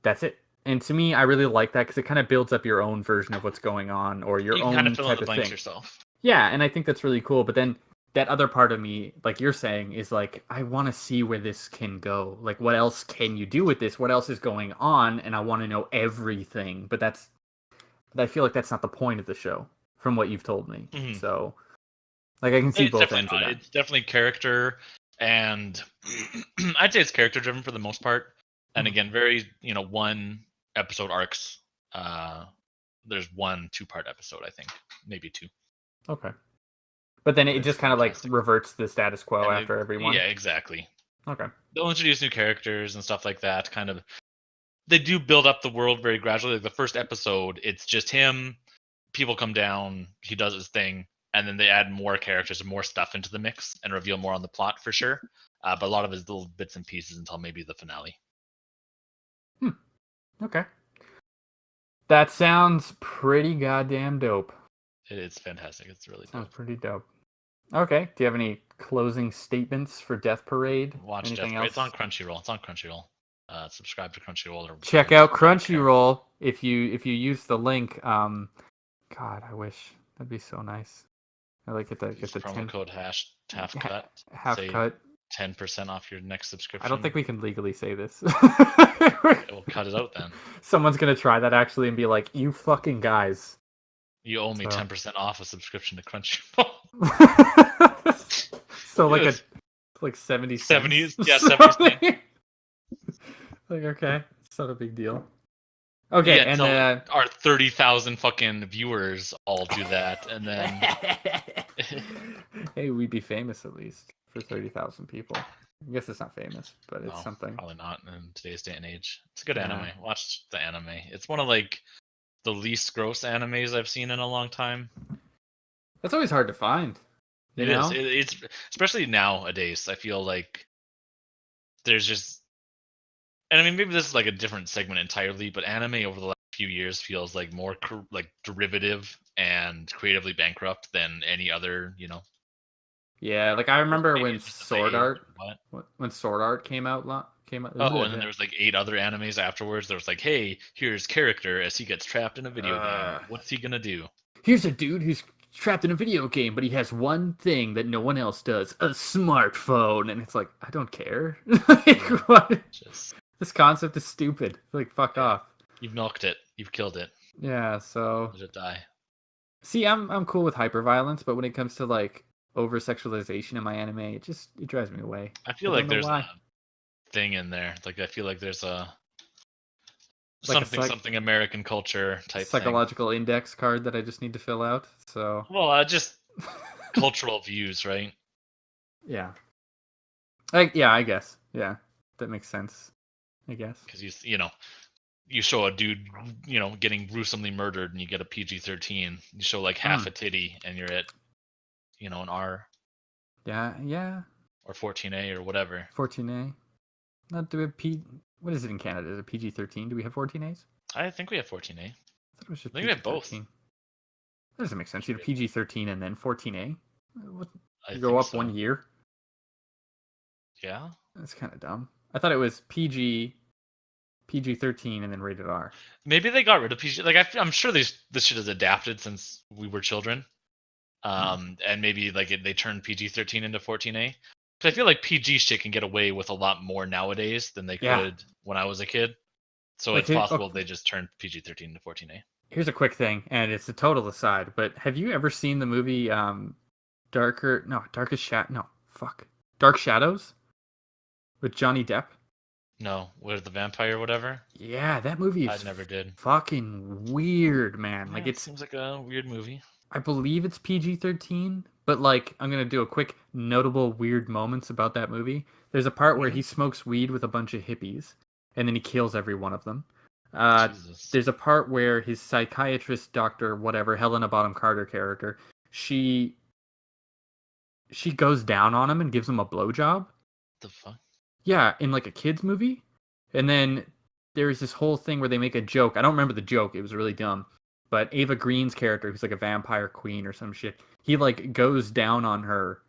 that's it. And to me, I really like that because it kind of builds up your own version of what's going on or your own kind of fill type in the of blanks thing. Yourself. Yeah, and I think that's really cool. But then that other part of me, like you're saying, is like, I want to see where this can go. Like, what else can you do with this? What else is going on? And I want to know everything. But I feel like that's not the point of the show, from what you've told me. So, like, I can see both ends of that. It's definitely character, and I'd say it's character driven for the most part. And again, very one episode arcs. There's 1 2-part episode, I think, maybe 2. Okay. But then it just kind of like reverts the status quo after everyone. Yeah, exactly. Okay. They'll introduce new characters and stuff like that. Kind of, they do build up the world very gradually. Like the first episode, it's just him. People come down. He does his thing, and then they add more characters and more stuff into the mix and reveal more on the plot for sure. But a lot of his little bits and pieces until maybe the finale. Okay. That sounds pretty goddamn dope. It's fantastic. It's really sounds pretty dope. Okay. Do you have any closing statements for Death Parade? Watch Death Parade. It's on Crunchyroll. Subscribe to Crunchyroll. Or check out Crunchyroll if you use the link. God, I wish that'd be so nice. I like get the promo code half cut. Half cut. 10% off your next subscription. I don't think we can legally say this. We'll cut it out then. Someone's gonna try that actually and be like, "You fucking guys." You owe me 10% off a subscription to Crunchyroll. So like 70 cents. 70s? Yeah, 70 Like, okay, it's not a big deal. Okay, yeah, and our 30,000 fucking viewers all do that, and then hey, we'd be famous at least for 30,000 people. I guess it's not famous, but it's something. Probably not in today's day and age. It's a good anime. Watch the anime. It's one of like the least gross animes I've seen in a long time. That's always hard to find. It is. It's especially nowadays. I feel like there's just, and I mean maybe this is like a different segment entirely, but anime over the last few years feels like more like derivative and creatively bankrupt than any other. Yeah, like I remember when Sword Art came out. Oh, and then there was like 8 other animes afterwards. There was like, hey, here's character as he gets trapped in a video game. What's he gonna do? Here's a dude who's trapped in a video game, but he has one thing that no one else does: a smartphone. And it's like, I don't care. What? This concept is stupid. Like, fuck off. You've milked it. You've killed it. Yeah. So let it die. See, I'm cool with hyperviolence, but when it comes to like over sexualization in my anime, it drives me away. I feel like there's a thing in there. Like I feel like there's a something American culture type psychological index card that I just need to fill out. So just cultural views, right? Yeah. I guess. Yeah, that makes sense. I guess because you show a dude, getting gruesomely murdered, and you get a PG-13. You show like half a titty, and you're at, an R. Yeah. Or 14A or whatever. 14A. Not do we have What is it in Canada? Is it PG-13? Do we have 14As? I think we have 14A. I thought it was just I think we have both. That doesn't make sense. You have PG-13 and then 14A. You go up 1 year. Yeah. That's kind of dumb. I thought it was PG-13 and then rated R. Maybe they got rid of PG. Like I'm sure this shit is adapted since we were children. And maybe like they turned PG-13 into 14A. Because I feel like PG shit can get away with a lot more nowadays than they could when I was a kid. So it's possible they just turned PG-13 into 14A. Here's a quick thing, and it's a total aside, but have you ever seen the movie Dark Shadows with Johnny Depp? No, with the vampire or whatever? Yeah, that movie is I never did. Fucking weird, man. Yeah, it seems like a weird movie. I believe it's PG-13, but like I'm going to do a quick notable weird moments about that movie. There's a part where he smokes weed with a bunch of hippies, and then he kills every one of them. There's a part where his psychiatrist, Dr. whatever, Helena Bonham Carter character, she goes down on him and gives him a blowjob. The fuck? Yeah, in like a kid's movie. And then there's this whole thing where they make a joke. I don't remember the joke. It was really dumb. But Ava Green's character, who's like a vampire queen or some shit, he like goes down on her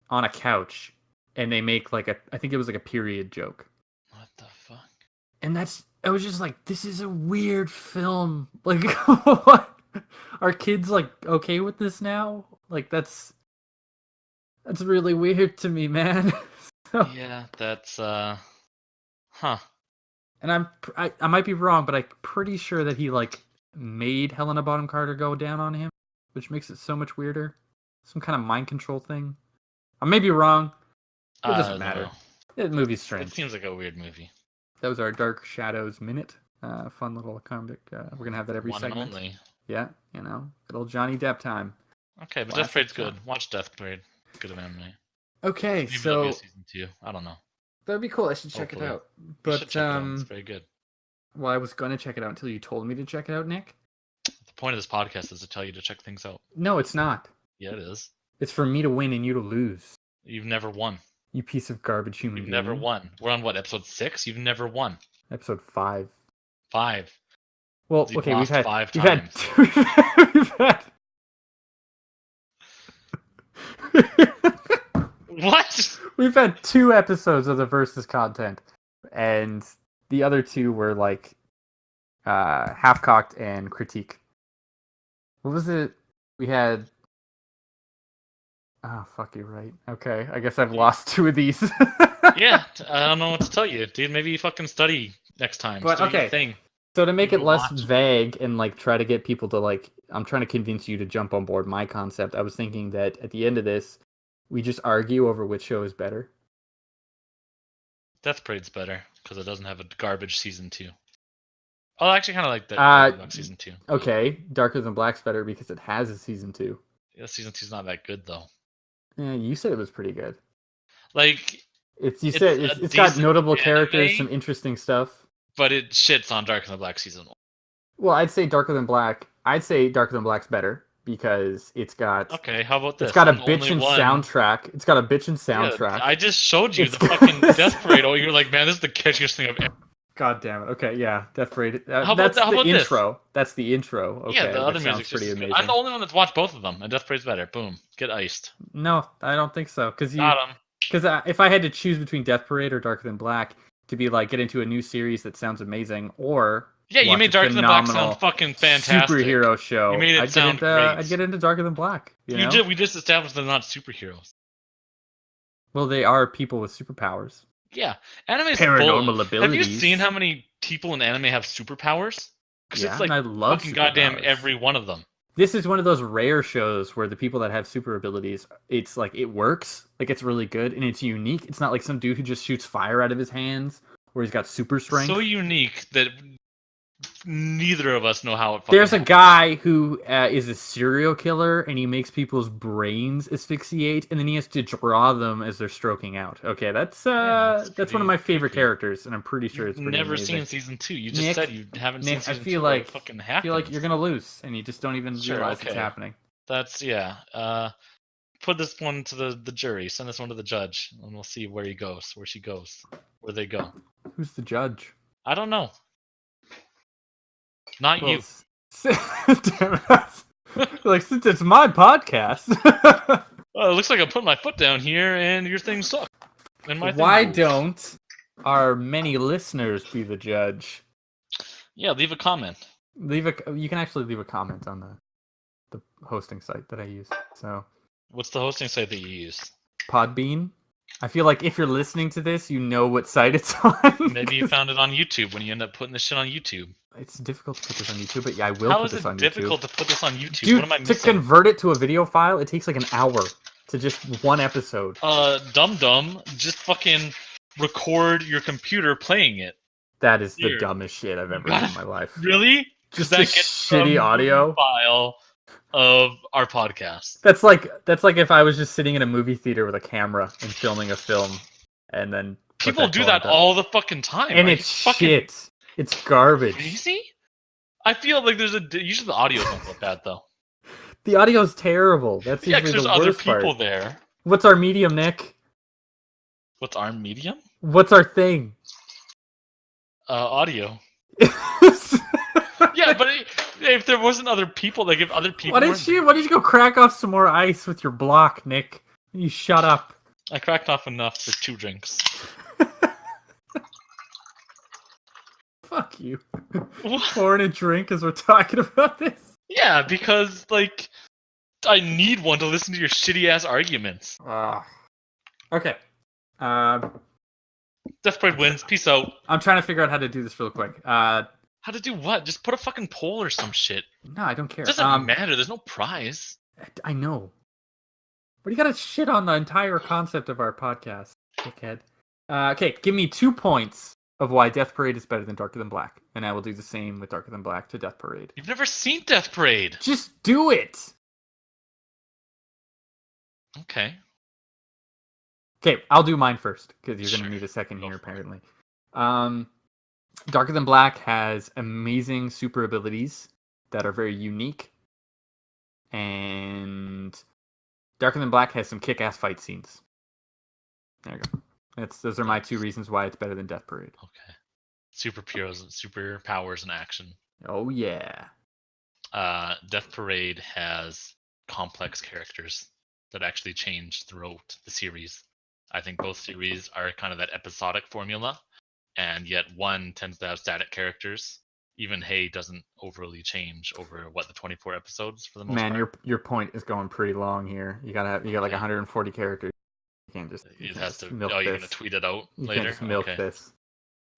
on a couch, and they make like I think it was like a period joke. What the fuck? And I was just like, this is a weird film. Like, what? Are kids like okay with this now? Like that's really weird to me, man. Yeah, that's huh. And I might be wrong, but I'm pretty sure that he like made Helena Bonham Carter go down on him, which makes it so much weirder. Some kind of mind control thing. I may be wrong. It doesn't matter. The movie's strange. It seems like a weird movie. That was our Dark Shadows minute. Fun little comic. We're gonna have that every segment. Only. Yeah, good old Johnny Depp time. Okay, but Death Parade's good. Watch Death Parade. Good anime. Okay, maybe so be a season 2. I don't know. That'd be cool. I should check it out. But check it out. It's very good. Well, I was gonna check it out until you told me to check it out, Nick. The point of this podcast is to tell you to check things out. No, it's not. Yeah, it is. It's for me to win and you to lose. You've never won. You piece of garbage human being. You've never won. We're on what, episode 6? You've never won. Episode 5. 5. Well, okay, we've had 5 times. We've had What? We've had 2 episodes of the Versus content, and the other 2 were like half-cocked and critique. What was it? We had... Oh, fuck, you're right. Okay, I guess I've lost 2 of these. Yeah, I don't know what to tell you, dude. Maybe you fucking study next time. But, okay. Thing. So to make it less vague and like try to get people to like... I'm trying to convince you to jump on board my concept. I was thinking that at the end of this, we just argue over which show is better. Death Parade's better because it doesn't have a garbage season 2. Oh, I actually kind of like that season 2. Okay, Darker Than Black's better because it has a season 2. Yeah, season 2's not that good though. Yeah, you said it was pretty good. Like it's got notable anime, characters, some interesting stuff. But it shits on Darker Than Black season 1. Well, I'd say Darker Than Black. I'd say Darker Than Black's better because it's got. Okay, how about this? It's got a bitchin' soundtrack. It's got a bitchin' soundtrack. Yeah, I just showed you the fucking Death Parade. Oh, you're like, man, this is the catchiest thing I've ever. God damn it. Okay, yeah, Death Parade. How that's about the intro. This? That's the intro. Okay, yeah, the other music's pretty amazing. I'm the only one that's watched both of them, and Death Parade's better. Boom, get iced. No, I don't think so. Because if I had to choose between Death Parade or Darker Than Black to be like get into a new series that sounds amazing, or yeah, you made Darker Than Black sound fucking fantastic. Superhero show. You made it sound great. I'd get into Darker Than Black. You did. We just established they're not superheroes. Well, they are people with superpowers. Yeah, anime's paranormal abilities. Have you seen how many people in anime have superpowers? Because it's like I love fucking goddamn every one of them. This is one of those rare shows where the people that have super abilities, it's like it works, like it's really good and it's unique. It's not like some dude who just shoots fire out of his hands or he's got super strength. So unique that Neither of us know how it fucking There's a happened. guy who is a serial killer, and he makes people's brains asphyxiate, and then he has to draw them as they're stroking out. Okay, that's one of my favorite characters, and I'm pretty sure it's pretty never amazing. seen season 2. You just said you haven't seen season 2. I feel like fucking I feel like you're gonna lose, and you just don't even realize okay. it's happening. That's put this one to the jury. Send this one to the judge, and we'll see where he goes, where she goes, where they go. Who's the judge? I don't know. Not you. Like, since it's my podcast. Well, it looks like I'm putting my foot down here, and your thing sucks. And Why don't our many listeners be the judge? Yeah, leave a comment. You can actually leave a comment on the hosting site that I use. So, what's the hosting site that you use? Podbean. I feel like if you're listening to this, you know what site it's on. Maybe you found it on YouTube when you end up putting this shit on YouTube. It's difficult to put this on YouTube, but yeah, I will put this on YouTube. How is it difficult to put this on YouTube? Dude, what am I missing? To convert it to a video file, it takes like an hour to just one episode. Dum-dum, just fucking record your computer playing it. That is the dumbest shit I've ever done in my life. Really? Just that shitty audio file of our podcast. That's like if I was just sitting in a movie theater with a camera and filming a film, and then people do that all the fucking time, and it's shit. It's garbage. Crazy? I feel like usually the audio don't look bad though. The audio's terrible. That's usually because there's other people there. What's our medium, Nick? What's our medium? What's our thing? Audio. Yeah, but if there wasn't other people, like if other people. Why did you go crack off some more ice with your block, Nick? You shut up. I cracked off enough for 2 drinks. Fuck you. Pouring a drink as we're talking about this. Yeah, because like I need one to listen to your shitty ass arguments. Okay. Death Parade wins. Peace out. I'm trying to figure out how to do this real quick. How to do what? Just put a fucking poll or some shit. No, I don't care. It doesn't matter. There's no prize. I know. But you gotta shit on the entire concept of our podcast, dickhead. Okay, give me 2 points of why Death Parade is better than Darker Than Black, and I will do the same with Darker Than Black to Death Parade. You've never seen Death Parade. Just do it. Okay. Okay, I'll do mine first because you're gonna need a second here apparently. Darker Than Black has amazing super abilities that are very unique, and Darker Than Black has some kick-ass fight scenes. There you go. Those are my 2 reasons why it's better than Death Parade. Okay. Superpowers in action. Oh yeah. Death Parade has complex characters that actually change throughout the series. I think both series are kind of that episodic formula, and yet one tends to have static characters. Even Hay doesn't overly change over the 24 episodes for the most part. Man, your point is going pretty long here. You got like 140 characters. You can't just. It has to. Milk you're this. gonna tweet it out you later. Can't just milk this.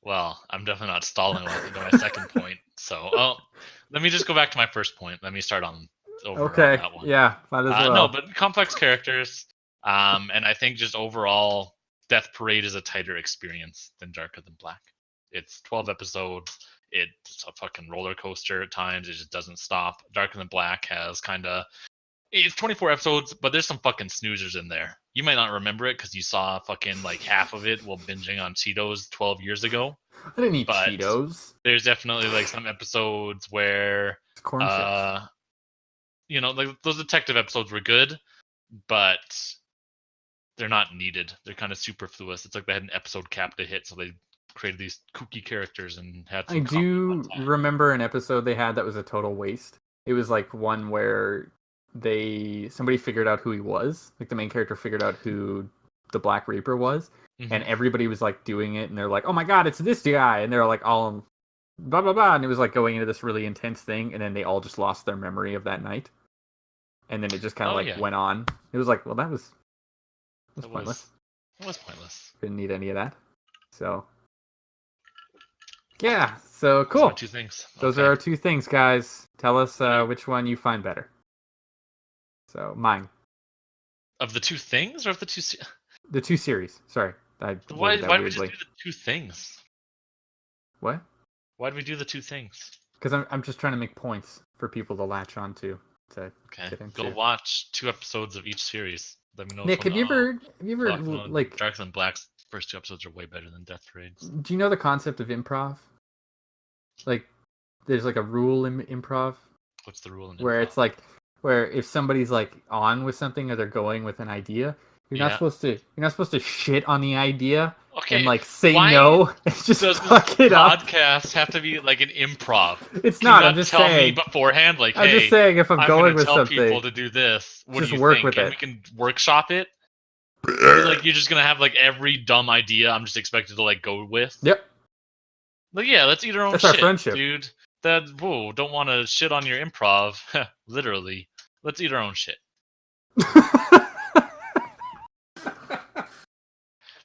Well, I'm definitely not stalling into my second point. So, let me just go back to my first point. Let me start on over on that one. Yeah, might as well. No, but complex characters. And I think just overall, Death Parade is a tighter experience than Darker Than Black. It's 12 episodes. It's a fucking roller coaster at times. It just doesn't stop. Darker Than Black has it's 24 episodes, but there's some fucking snoozers in there. You might not remember it because you saw fucking like half of it while binging on Cheetos 12 years ago. I didn't eat Cheetos. There's definitely like some episodes where it's corn chips. Like those detective episodes were good, but they're not needed. They're kind of superfluous. It's like they had an episode cap to hit, so they created these kooky characters and had some. I do remember an episode they had that was a total waste. It was like one where somebody figured out who he was. Like the main character figured out who the Black Reaper was, and everybody was like doing it, and they're like, "Oh my god, it's this guy!" And they're like all blah blah blah, and it was like going into this really intense thing, and then they all just lost their memory of that night, and then it just kind of went on. It was like, well, that was pointless. It was pointless. Didn't need any of that. So yeah, so cool. Those are 2 things. Those are our 2 things, guys. Tell us which one you find better. So mine. Of the 2 things, or of the 2? The 2 series. Sorry, why did we just do the 2 things? What? Why do we do the two things? Because I'm just trying to make points for people to latch onto. Okay, go watch 2 episodes of each series. Let me know. Nick, have you ever like Dark and Black's first 2 episodes are way better than Death Parade's. Do you know the concept of improv? Like, there's like a rule in improv. What's the rule in improv? Where it's like, where if somebody's like on with something or they're going with an idea, you're not supposed to shit on the idea and like say no and just fuck it up. Podcasts have to be like an improv. It's not. I'm just saying. Tell me beforehand, like, I'm just saying if I'm going with something, people to do this. What just do you work think? with and it. We can workshop it. Like you're just gonna have like every dumb idea. I'm just expected to like go with. Yep. Like yeah, let's eat our own shit, our friendship, dude. Don't want to shit on your improv. Literally, let's eat our own shit.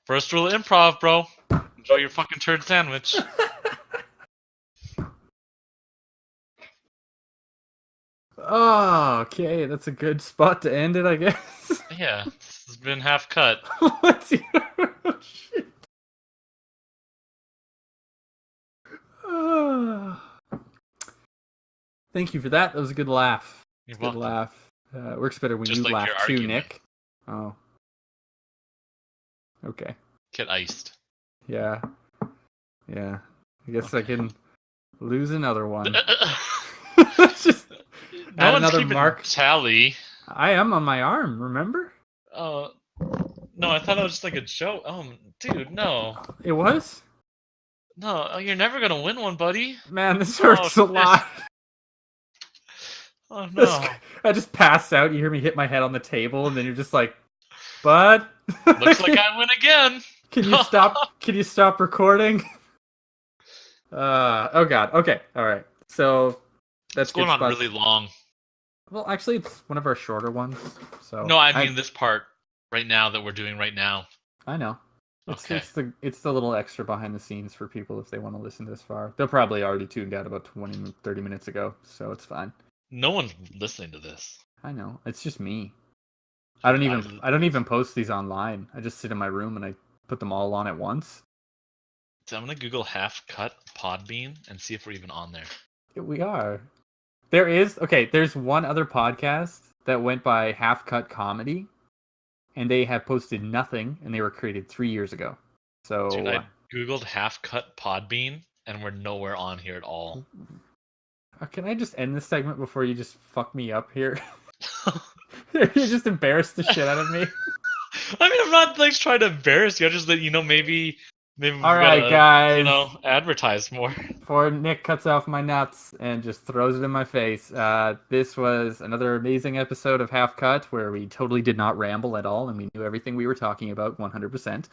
First rule of improv, bro. Enjoy your fucking turd sandwich. Oh, okay. That's a good spot to end it, I guess. Yeah, this has been half cut. Let's eat our own shit. Thank you for that. That was a good laugh. You're welcome. Good laugh. Works better when you laugh too, argument. Nick. Oh. Okay. Get iced. Yeah. I guess I can lose another one. Just add another mark. Tally. I am on my arm, remember? No, I thought it was just like a joke. Oh, dude, no. It was? No, you're never gonna win one, buddy. Man, this hurts a lot. Oh no. I just passed out, you hear me hit my head on the table, and then you're just like, bud? Looks like I win again. Can you stop recording? Oh god. Okay. All right. So that's going on really long. Well, actually, it's one of our shorter ones. So no, I mean this part right now that we're doing right now. I know. It's the little extra behind the scenes for people if they want to listen this far. They're probably already tuned out about 30 minutes ago, so it's fine. No one's listening to this. I know. It's just me. I don't even post these online. I just sit in my room and I put them all on at once. So I'm gonna Google half cut Podbean and see if we're even on there. We are. There's one other podcast that went by Half Cut Comedy, and they have posted nothing, and they were created 3 years ago. So dude, I Googled half cut Podbean and we're nowhere on here at all. Can I just end this segment before you just fuck me up here? You just embarrassed the shit out of me. I mean, I'm not like trying to embarrass you. I just that maybe all right, guys. Advertise more. Before Nick cuts off my nuts and just throws it in my face, this was another amazing episode of Half Cut where we totally did not ramble at all and we knew everything we were talking about 100%.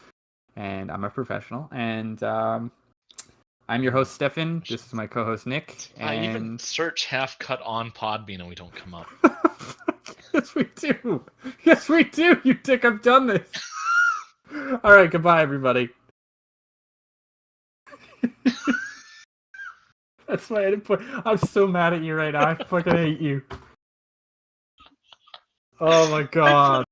And I'm a professional. And I'm your host, Stefan. This is my co-host, Nick. And I even search Half Cut on Podbean and we don't come up. Yes, we do. Yes, we do. You dick, I've done this. All right, goodbye, everybody. That's my edit point. I'm so mad at you right now. I fucking hate you. Oh my god.